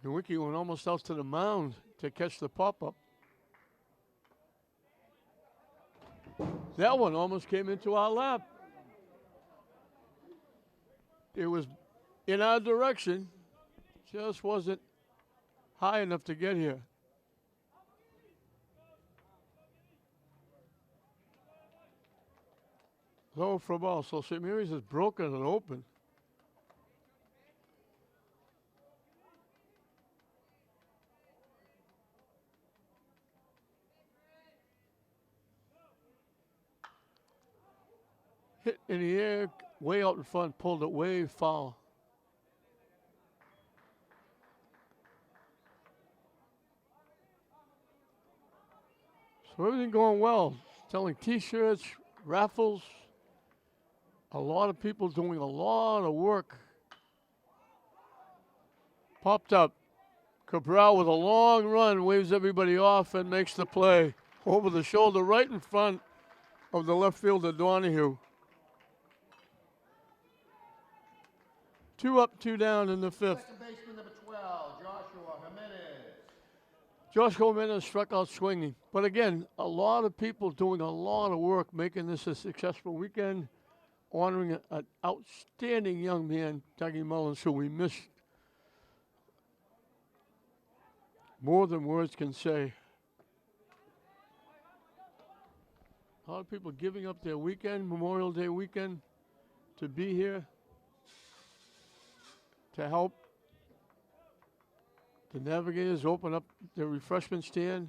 Nowicki went almost out to the mound to catch the pop-up. That one almost came into our lap. It was in our direction, just wasn't high enough to get here. Low for a ball, so St. Mary's is broken and open. Hit in the air, way out in front, pulled it way foul. So everything going well. Selling T-shirts, raffles. A lot of people doing a lot of work. Popped up. Cabral with a long run, waves everybody off and makes the play. Over the shoulder, right in front of the left fielder, Donahue. 2 up, 2 down in the 5th. Second baseman, number 12, Joshua Jimenez. Josh Jimenez struck out swinging. But again, a lot of people doing a lot of work making this a successful weekend, honoring an outstanding young man, Dougie Mullins, who we miss more than words can say. A lot of people giving up their weekend, Memorial Day weekend, to be here, to help the Navigators open up their refreshment stand.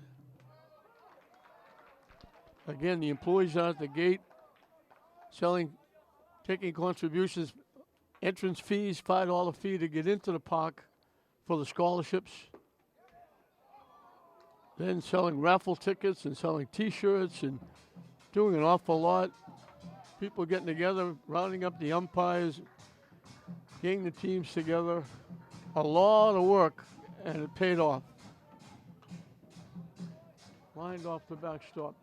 Again, the employees are at the gate selling, taking contributions, entrance fees, $5 fee to get into the park for the scholarships. Then selling raffle tickets and selling T-shirts and doing an awful lot. People getting together, rounding up the umpires, getting the teams together. A lot of work, and it paid off. Lined off the backstop.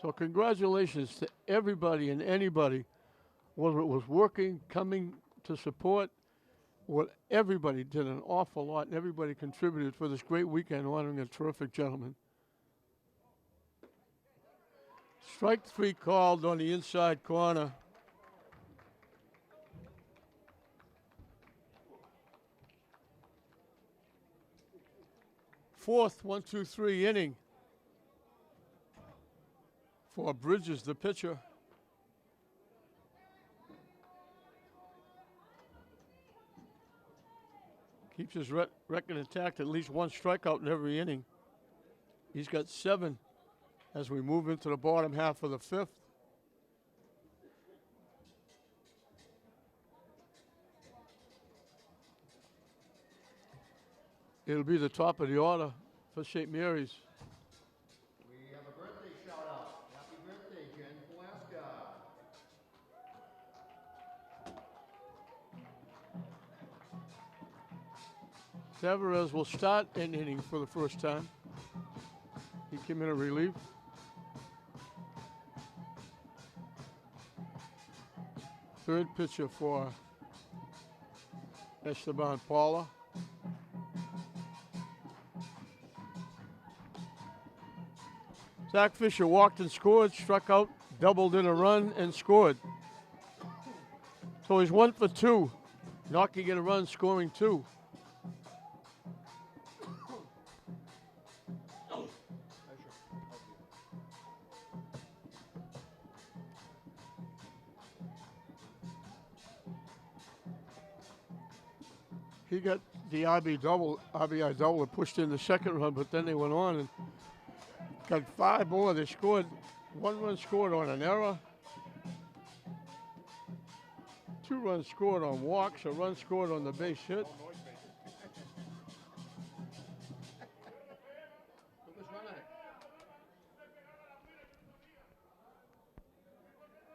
So congratulations to everybody and anybody, whether it was working, coming to support, what everybody did an awful lot, and everybody contributed for this great weekend honoring a terrific gentleman. Strike 3 called on the inside corner. Fourth 1-2-3 inning for Bridges, the pitcher. Keeps his record intact, at least 1 strikeout in every inning. He's got 7 as we move into the bottom half of the 5th. It'll be the top of the order for St. Mary's. We have a birthday shout out. Happy birthday, Jen Pulaska. Tavares will start an inning for the first time. He came in at relief. Third pitcher for Esteban Paula. Zach Fisher walked and scored, struck out, doubled in a run, and scored. So he's 1 for 2, knocking in a run, scoring 2. He got the RBI double that pushed in the second run, but then they went on and got 5 more. They scored 1 run scored on an error, 2 runs scored on walks, a run scored on the base hit.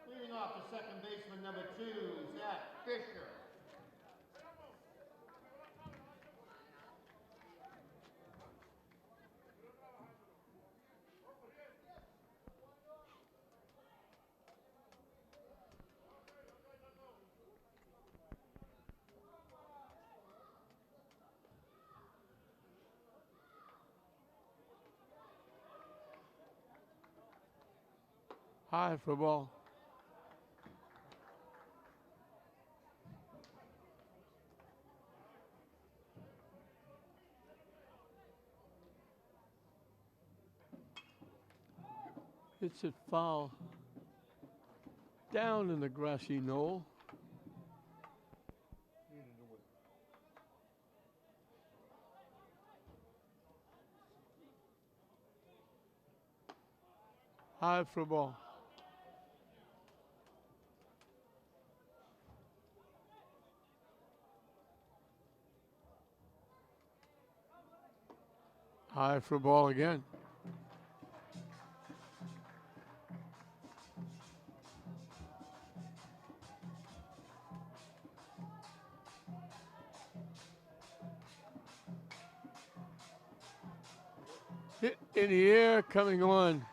Leading off the second baseman, number 2, Zach Fisher. High for ball. Hits it foul. Down in the grassy knoll. High for ball. High for ball again. Hit in the air, coming on.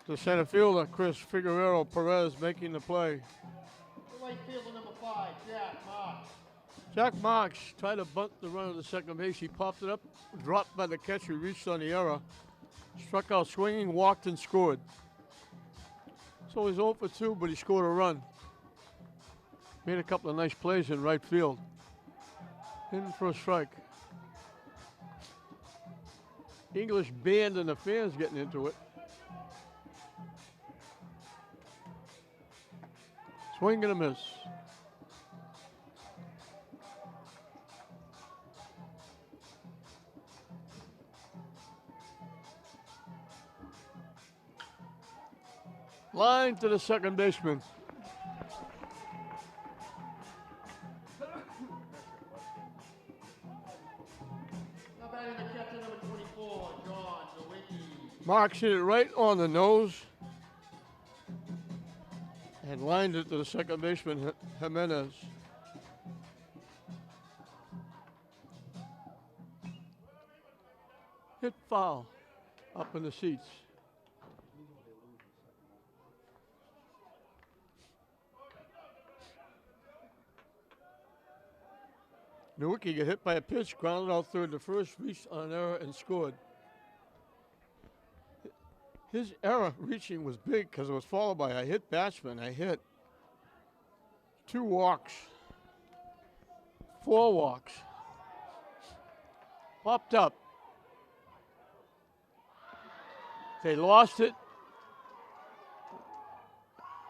The center fielder, Chris Figueroa Perez, making the play. The right fielder, number 5, Jack Marks. Jack Marks tried to bunt the run of the second base. He popped it up, dropped by the catcher, reached on the error, struck out swinging, walked and scored. So he's 0 for 2, but he scored a run. Made a couple of nice plays in right field. In for a strike. English band and the fans getting into it. Swing and a miss. Line to the second baseman. Now batting the catcher, number 24, John Nowicki. Marks hit it right on the nose and lined it to the second baseman, Jimenez. Hit foul up in the seats. Nowicki got hit by a pitch, grounded out third to first, reached on an error and scored. His error reaching was big because it was followed by a hit batsman. I hit 2 walks, 4 walks. Popped up. They lost it.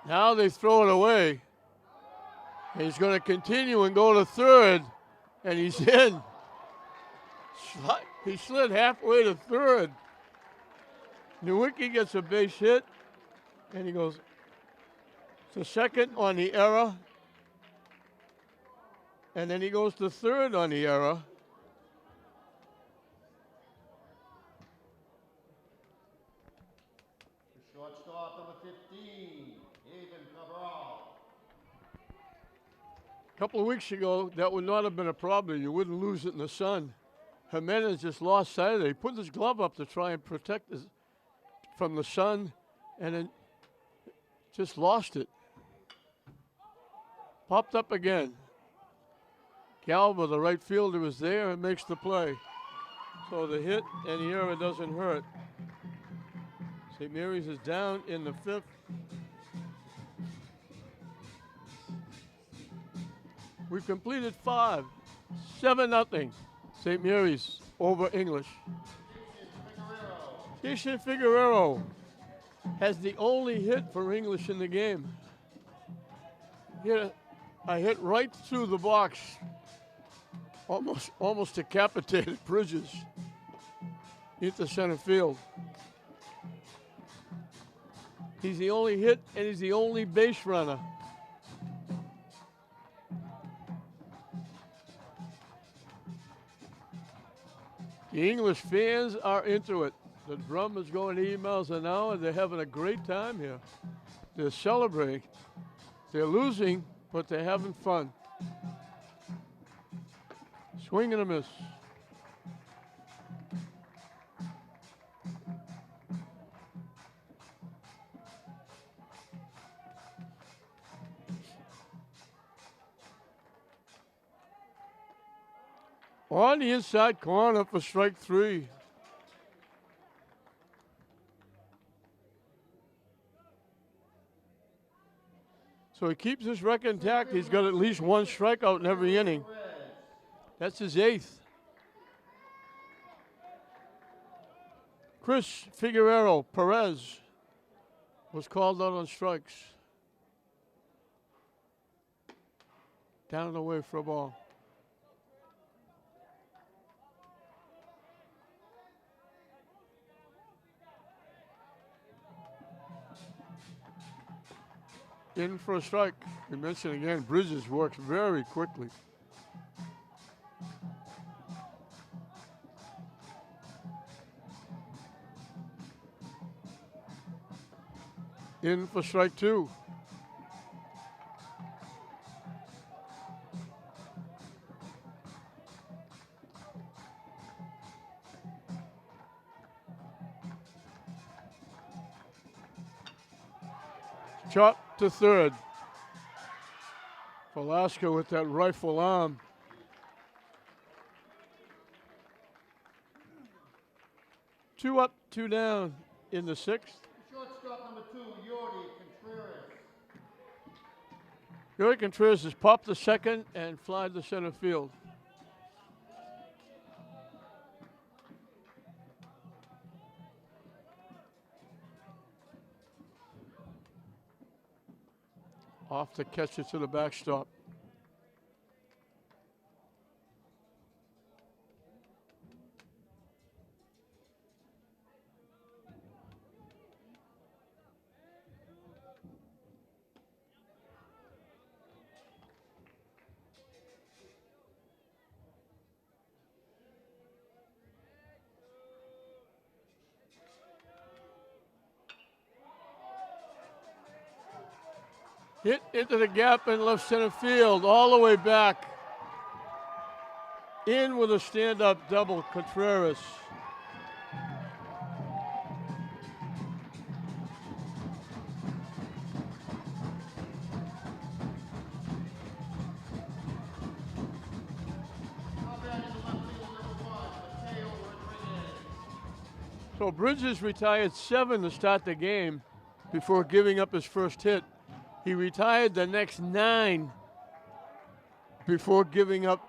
Now they throw it away. And he's going to continue and go to third. And he's in. He slid halfway to third. Nowicki gets a base hit, and he goes to second on the error, and then he goes to third on the error. The shortstop, number 15, Haven Cabral. A couple of weeks ago, that would not have been a problem. You wouldn't lose it in the sun. Jimenez just lost sight of it. He put his glove up to try and protect from the sun, and then just lost it. Popped up again. Galva, the right fielder, is there and makes the play. So the hit and the error doesn't hurt. St. Mary's is down in the 5th. We've completed 5. 7-0. St. Mary's over English. Jason Figueroa has the only hit for English in the game. I hit right through the box. Almost decapitated Bridges into center field. He's the only hit and he's the only base runner. The English fans are into it. The drum is going 80 miles an hour. They're having a great time here. They're celebrating. They're losing, but they're having fun. Swing and a miss. On the inside corner for strike 3. So he keeps his record intact. He's got at least 1 strikeout in every inning. That's his 8th. Chris Figueroa Perez was called out on strikes. Down and away for a ball. In for a strike. We mentioned again, Bridges works very quickly. In for strike 2. Chop to third. Velasco with that rifle arm. Two up, 2 down in the 6th. Shortstop number 2, Yordi Contreras. Yordi Contreras has popped to second and flied to center field. Off to catch it to the backstop. Hit into the gap in left center field, all the way back. In with a stand-up double, Contreras. So Bridges retired 7 to start the game before giving up his first hit. He retired the next 9 before giving up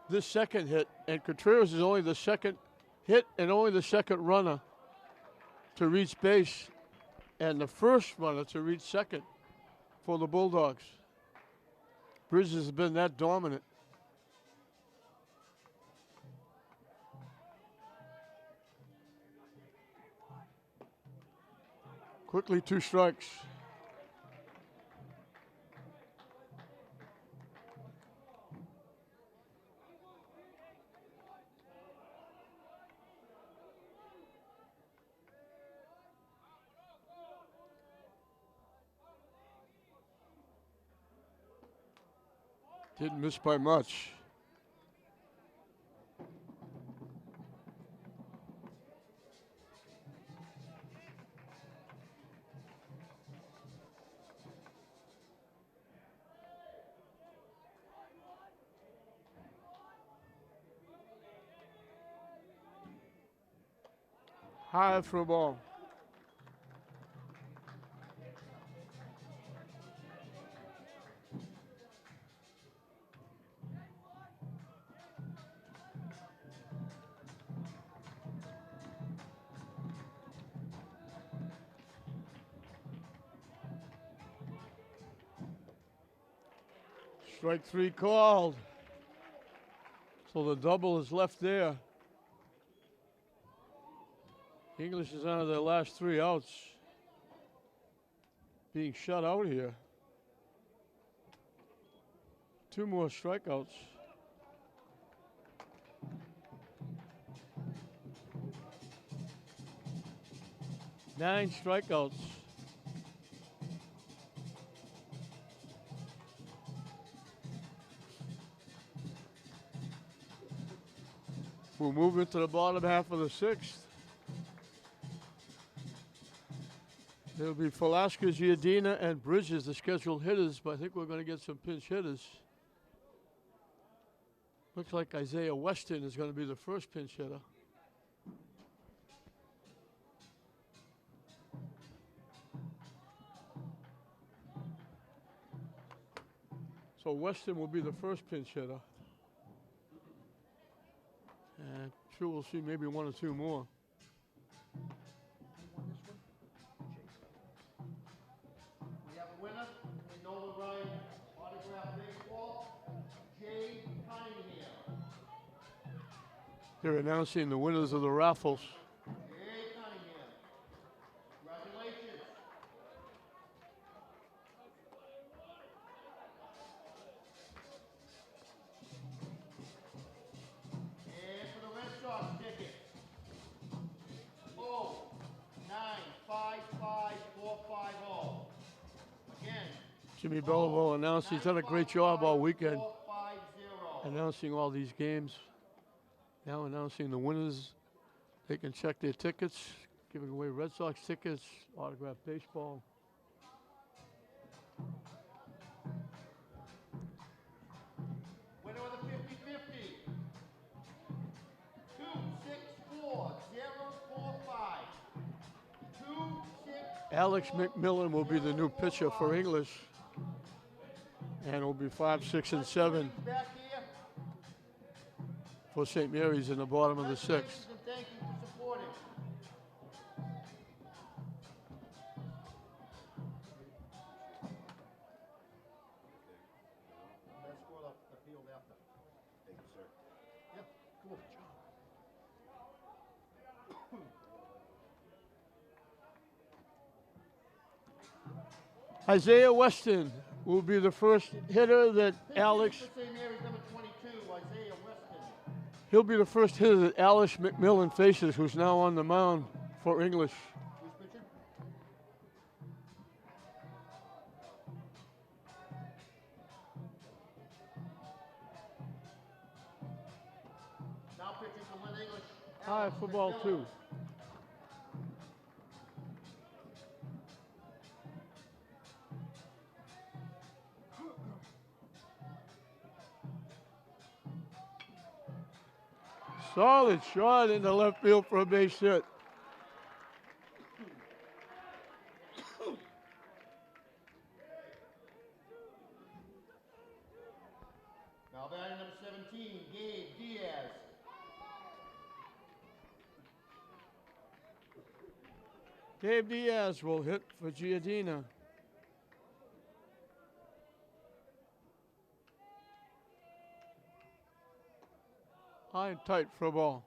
this second hit. And Contreras is only the second hit and only the second runner to reach base and the first runner to reach second for the Bulldogs. Bridges has been that dominant. Quickly 2 strikes. Didn't miss by much. High for a ball. Strike 3 called. So the double is left there. English is out of their last 3 outs. Being shut out here. 2 more strikeouts. Nine strikeouts. We'll move into the bottom half of the 6th. It'll be Velasquez, Giardina, and Bridges, the scheduled hitters, but I think we're going to get some pinch hitters. Looks like Isaiah Weston is going to be the first pinch hitter. So Weston will be the first pinch hitter. And I'm sure we'll see maybe 1 or 2 more. We have a winner in Nolan Ryan autograph baseball, Jay Cunningham. They're announcing the winners of the raffles. Jay Cunningham. Congratulations. And for the Red Sox ticket, 0955450. Again, Jimmy Belleville announced he's done a great job all weekend 450. announcing all these games. Now announcing the winners. They can check their tickets, giving away Red Sox tickets, autographed baseball. Winner of the 50-50. 264045. 26. Alex McMillan will be the new pitcher for English. And it will be 5, 6, and 7 Back here. for St. Mary's in the bottom of the 6th. Congratulations and thank you for supporting. Let's score the field after. Thank you, sir. Yeah, cool. Isaiah Weston will be the first hitter that Alex, St. Mary's number 22, Isaiah Weston. he'll be the first hitter that Alex McMillan faces, who's now on the mound for English. Who's pitching? Now pitching for Lynn English. High Alex for ball McMillan. 2. Solid shot into left field for a base hit. Now batting number 17, Gabe Diaz. Dave Diaz will hit for Giardina. High and tight for a ball.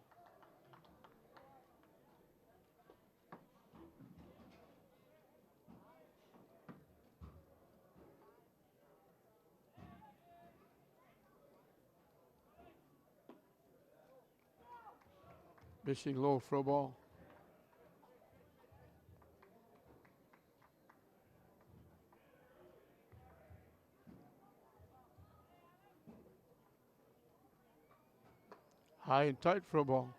Missing low for a ball. High and tight for a ball.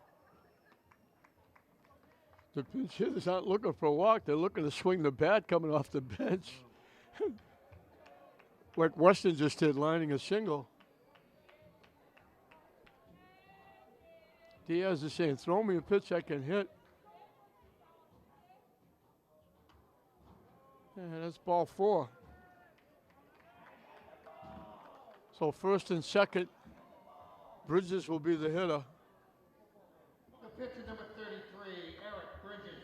The pinch hitters aren't looking for a walk. They're looking to swing the bat coming off the bench. Like Weston just did, lining a single. Diaz is saying, throw me a pitch I can hit. And that's ball 4. So first and second, Bridges will be the hitter. The pitcher number 33, Eric Bridges.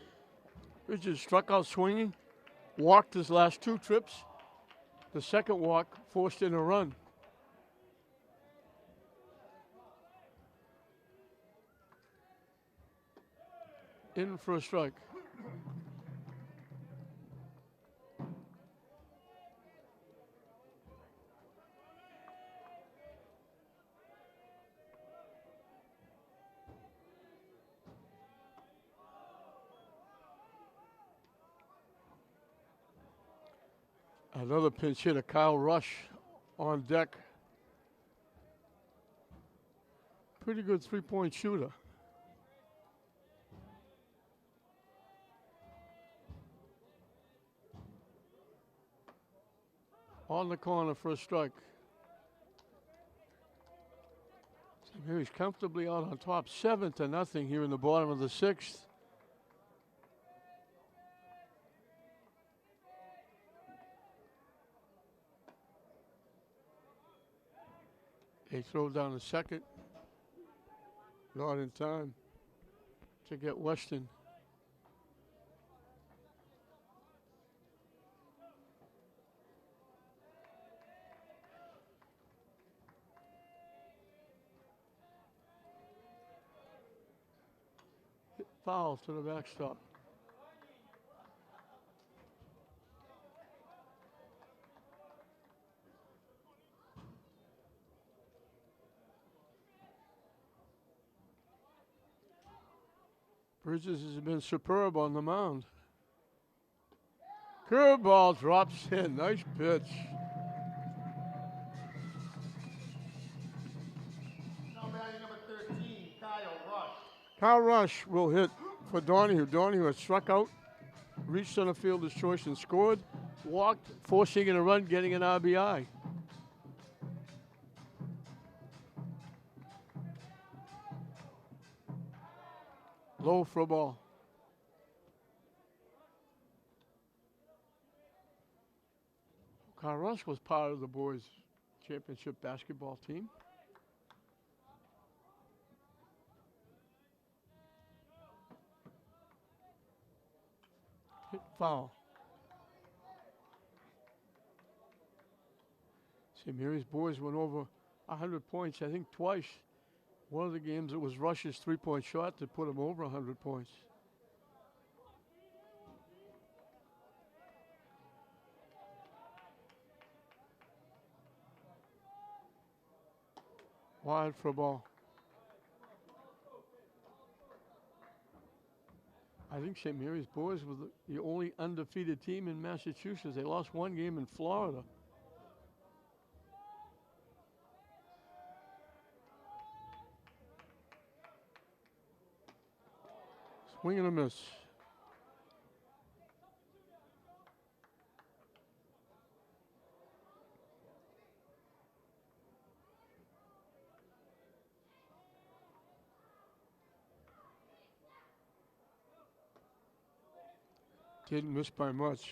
Bridges struck out swinging, walked his last 2 trips. The second walk forced in a run. In for a strike. Another pinch hitter, Kyle Rush, on deck. Pretty good 3-point shooter. On the corner for a strike. Here he's comfortably out on top, 7-0 here in the bottom of the 6th. They throw down the second. Not in time to get Weston. Hit foul to the backstop. Bridges has been superb on the mound. Curveball drops in. Nice pitch. Now batting number 13, Kyle Rush. Kyle Rush will hit for Donahue. Donahue has struck out, reached center fielder's choice and scored, walked, forcing in a run, getting an RBI. Low for a ball. Kyle Rush was part of the boys' championship basketball team. Hit foul. St. Mary's boys went over 100 points, I think twice. One of the games it was Rush's 3-point shot that put him over 100 points. Wide for a ball. I think St. Mary's boys were the only undefeated team in Massachusetts. They lost one game in Florida. Swing and a miss. Didn't miss by much.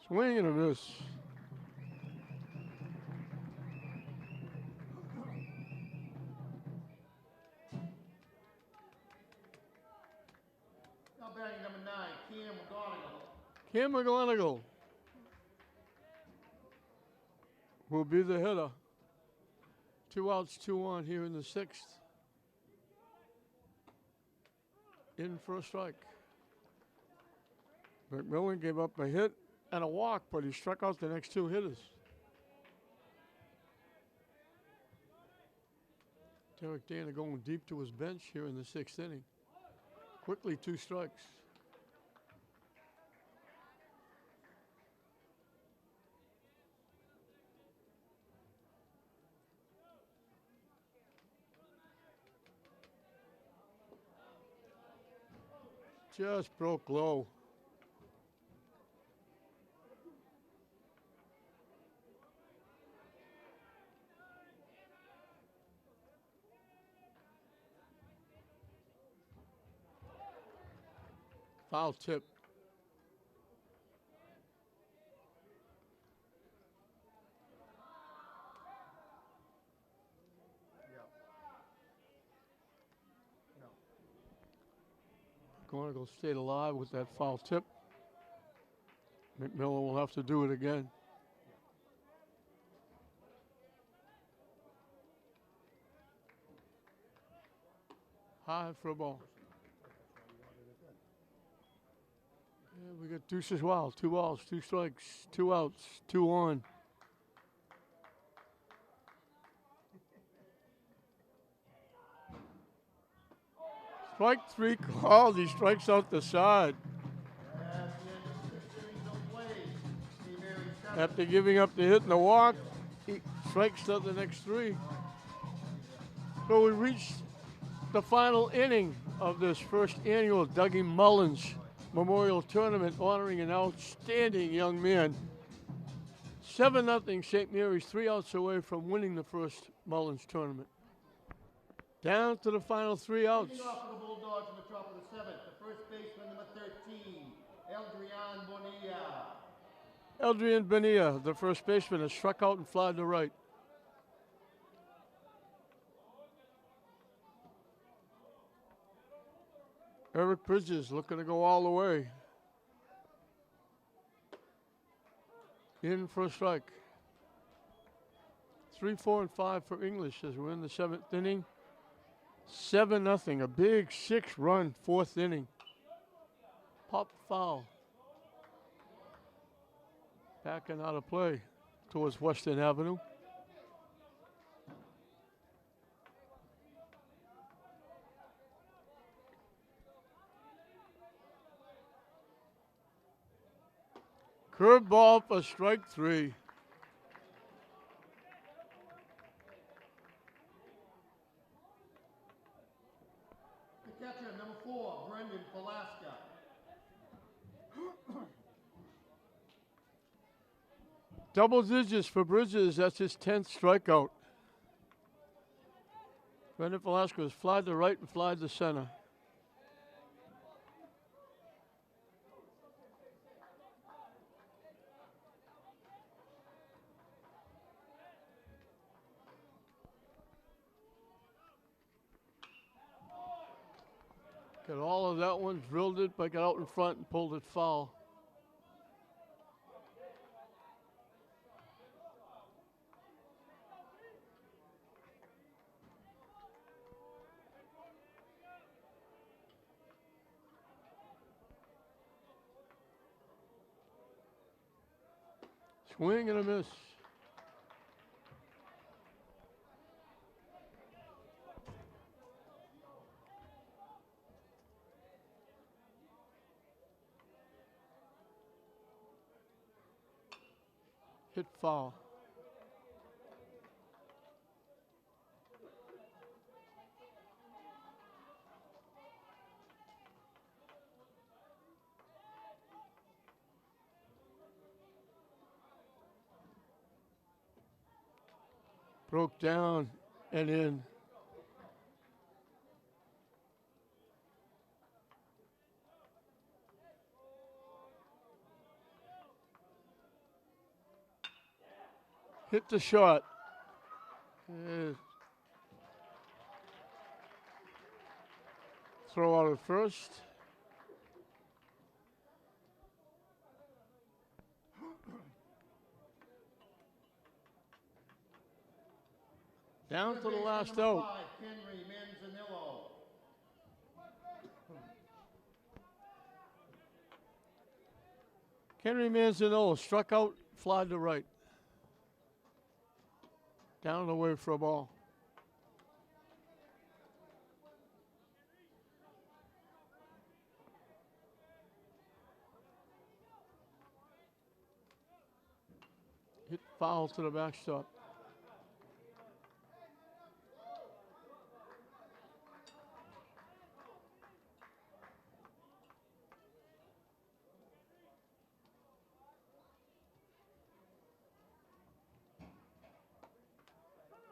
Swing and a miss. Now batting number 9, Cam McGonigal. Cam McGonigal will be the hitter. 2 outs, 2 on here in the 6th. In for a strike. McMillan gave up a hit and a walk, but he struck out the next 2 hitters. Derek Dana going deep to his bench here in the 6th inning. Quickly 2 strikes. Just broke low. Foul tip. Corner will stay alive with that foul tip. McMillan will have to do it again. High for a ball. Yeah, we got deuces wild. 2 balls, 2 strikes, 2 outs, 2 on. Strike 3 called. He strikes out the side. After giving up the hit and the walk, he strikes out the next 3. So we reached the final inning of this first annual Dougie Mullins Memorial Tournament honoring an outstanding young man. 7-0 St. Mary's, 3 outs away from winning the first Mullins tournament. Down to the final 3 outs. Leading off for the Bulldogs in the top of the 7th, the first baseman, number 13, Eldrian Bonilla. Eldrian Bonilla, the first baseman, has struck out and flied to right. Eric Bridges looking to go all the way. In for a strike. 3, 4, and 5 for English as we're in the 7th inning. 7-0, a big 6-run 4th inning. Pop foul. Backing out of play towards Western Avenue. Curveball for strike 3. The catcher, number 4, Brendan Velasca. Double digits for Bridges. That's his 10th strikeout. Brendan Velasquez flied to right and flied to center. Got all of that one, drilled it, but got out in front and pulled it foul. Swing and a miss. Hit foul. Broke down and in. Hit the shot. Throw out at first. Down to the last out. 5, Henry Manzanillo. Henry Manzanillo struck out, flied to right. Down and away for a ball. Hit foul to the backstop.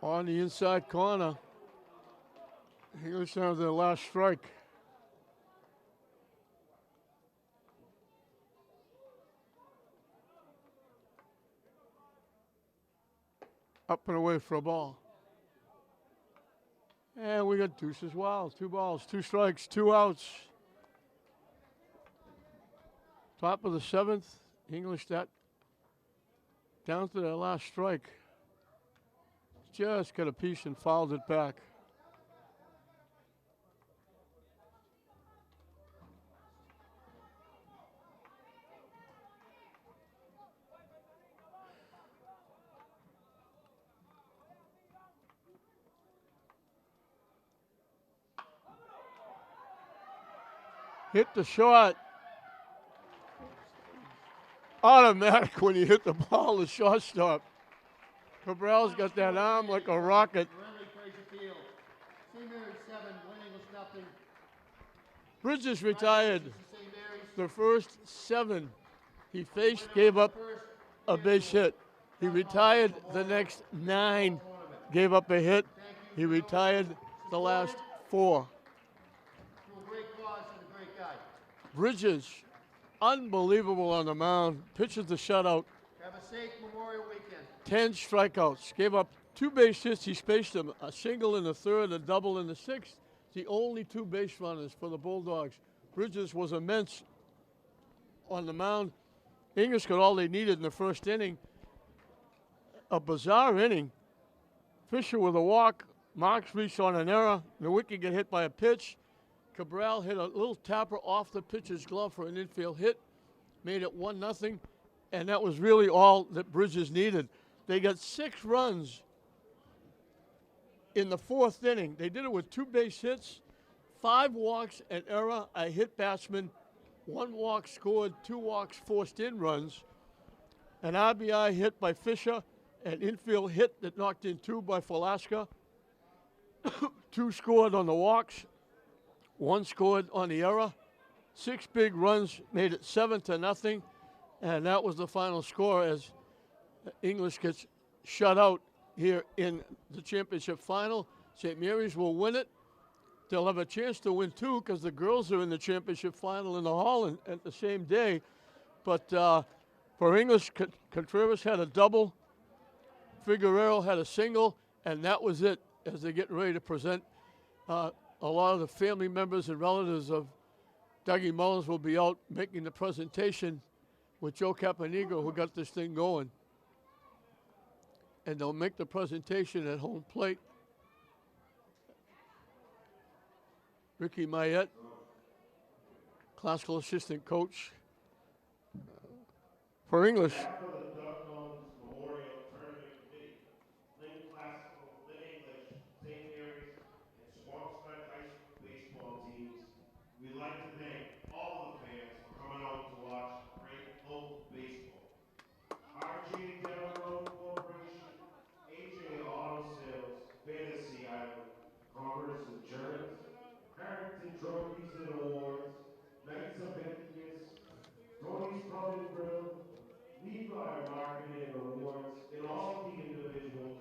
On the inside corner. English have their last strike. Up and away for a ball. And we got deuces wild. 2 balls, 2 strikes, 2 outs. Top of the 7th. English that down to their last strike. Just got a piece and fouled it back. Hit the shot. Automatic when you hit the ball, the shortstop. Cabral's got that arm like a rocket. Bridges retired. The first 7 he faced gave up a base hit. He retired the next 9, gave up a hit. He retired the last 4. Bridges, unbelievable on the mound. Pitches the shutout. Have a safe Memorial Weekend. 10 strikeouts. Gave up 2 base hits. He spaced them. A single in the 3rd, a double in the 6th. The only 2 base runners for the Bulldogs. Bridges was immense on the mound. English got all they needed in the first inning. A bizarre inning. Fisher with a walk. Marks reached on an error. Nowicki get hit by a pitch. Cabral hit a little tapper off the pitcher's glove for an infield hit. Made it 1-0. And that was really all that Bridges needed. They got 6 runs in the 4th inning. They did it with 2 base hits, 5 walks, an error, a hit batsman, 1 walk scored, 2 walks forced in runs, an RBI hit by Fisher, an infield hit that knocked in 2 by Falaska, 2 scored on the walks, 1 scored on the error, 6 big runs made it 7-0, and that was the final score as English gets shut out here in the championship final. St. Mary's will win it. They'll have a chance to win 2 because the girls are in the championship final in the hall at the same day. But for English, Contreras had a double, Figueroa had a single, and that was it as they get ready to present. A lot of the family members and relatives of Dougie Mullins will be out making the presentation with Joe Caponegro, who got this thing going. And they'll make the presentation at home plate. Ricky Mayette, classical assistant coach for English. For the Doug Mullins Memorial Tournament Committee, Lynn Classical, Lynn English, St. Mary's, and Swampscott High School baseball teams, we'd like to thank all of the fans for coming out to watch great local baseball. RJ Down Road Corporation, AJ Auto Sales, Fantasy Island, Commerce Insurance, Harrington Trophies and Awards, Knights of Envious, Tony's Pub and Grill, Levi Marketing and Awards, and all the individuals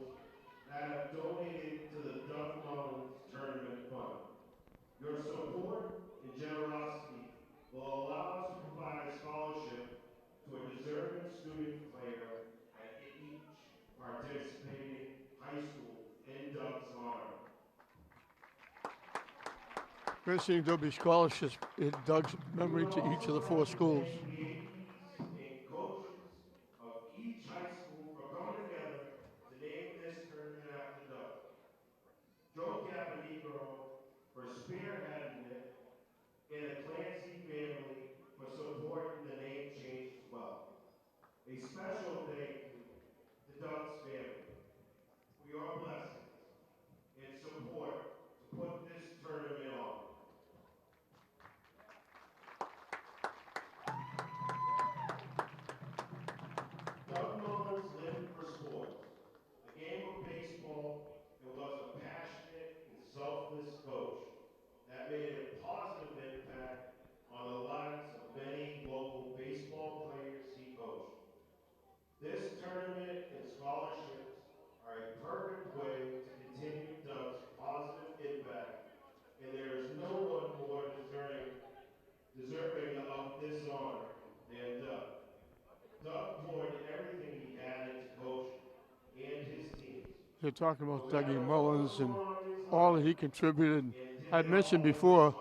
that have donated to the Doug Mullins Tournament Fund. Your support and generosity will allow us to provide a scholarship to a deserving student player at each participating high school in Doug's honor. We're seeing there'll be scholarships in Doug's memory to each of the 4 schools. And coaches of each high school for coming together to name this tournament after Doug. Joe Caponegro for spearheading it, and the Clancy family for supporting the name change as well. A special thank you to Doug's family for your blessings and support to put this tournament on. Doug Mullins lived for sports. A game of baseball, and was a passionate and selfless coach that made a positive impact on the lives of many local baseball players he coached. This tournament and scholarships are a perfect way to continue Doug's positive impact, and there is no one more deserving of this honor than Doug. Doug poured everything he had into coaching and his team. They're talking about Dougie Mullins and all that he contributed. And I've mentioned before,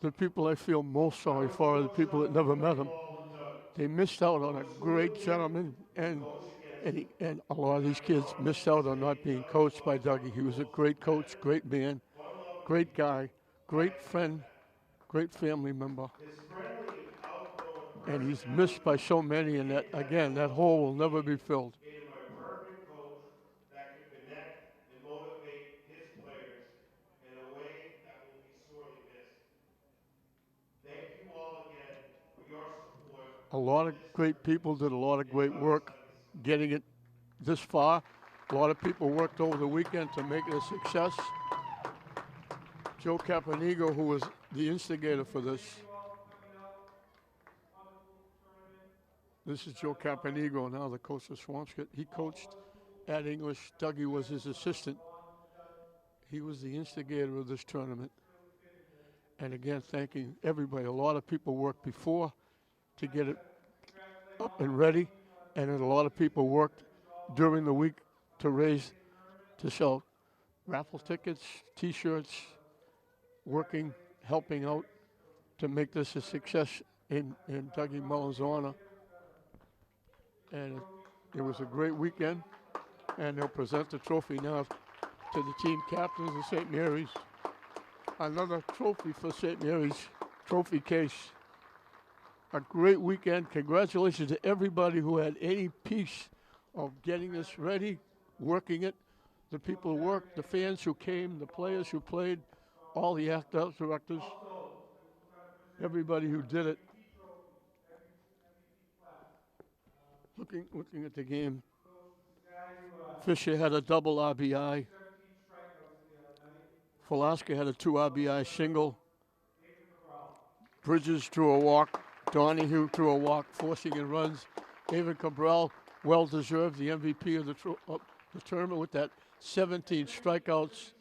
the people I feel most sorry for are the people that never met him. They missed out on a great gentleman, and and a lot of these kids missed out on not being coached by Dougie. He was a great coach, great man, great guy, great friend, great family member. And he's missed by so many, and that, again, that hole will never be filled. made him a perfect coach that could connect and motivate his players in a way that will be sorely missed. Thank you all again for your support. A lot of great people did a lot of great work getting it this far. A lot of people worked over the weekend to make it a success. Joe Caponigo, who was the instigator for this. This is Joe Caponigo, now the coach of Swampscott. He coached at English. Dougie was his assistant. He was the instigator of this tournament. And again, thanking everybody. A lot of people worked before to get it up and ready, and then a lot of people worked during the week to sell raffle tickets, T-shirts, working, helping out to make this a success in Dougie Mullins' honor. And it was a great weekend, and they'll present the trophy now to the team captains of St. Mary's. Another trophy for St. Mary's trophy case. A great weekend. Congratulations to everybody who had any piece of getting this ready, working it. The people who worked, the fans who came, the players who played, all the athletic directors, everybody who did it. Looking at the game, Fisher had a double RBI. Falaska had a 2 RBI single. Bridges drew a walk. Donahue drew a walk, forcing in runs. David Cabral, well-deserved, the MVP of the tournament with that 17 strikeouts,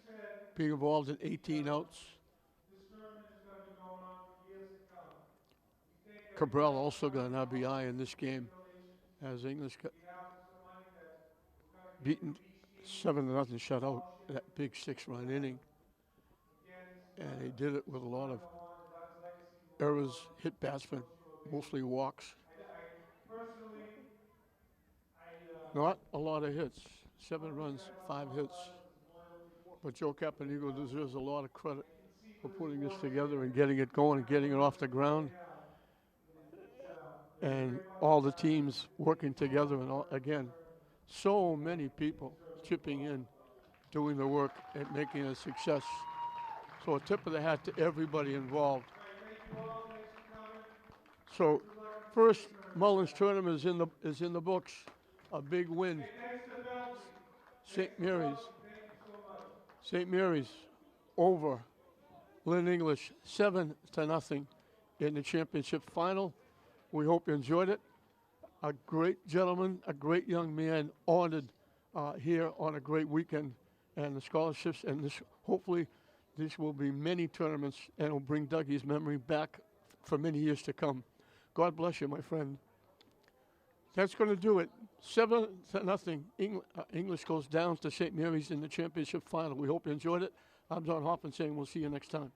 being involved in 18 outs. Cabral also got an RBI in this game as English got beaten 7-0 shutout, that big 6-run inning. And they did it with a lot of errors, hit batsmen, mostly walks. Not a lot of hits, 7 runs, 5 hits. But Joe Caponigo deserves a lot of credit for putting this together and getting it going and getting it off the ground. And all the teams working together, and again, so many people chipping in, doing the work and making it a success. So a tip of the hat to everybody involved. So first Mullins tournament is in the books. A big win. St. Mary's over Lynn English 7-0 in the championship final. We hope you enjoyed it. A great gentleman, a great young man, honored here on a great weekend, and the scholarships, and hopefully this will be many tournaments, and will bring Dougie's memory back for many years to come. God bless you, my friend. That's going to do it. 7-0. English goes down to St. Mary's in the championship final. We hope you enjoyed it. I'm John Hoffman saying we'll see you next time.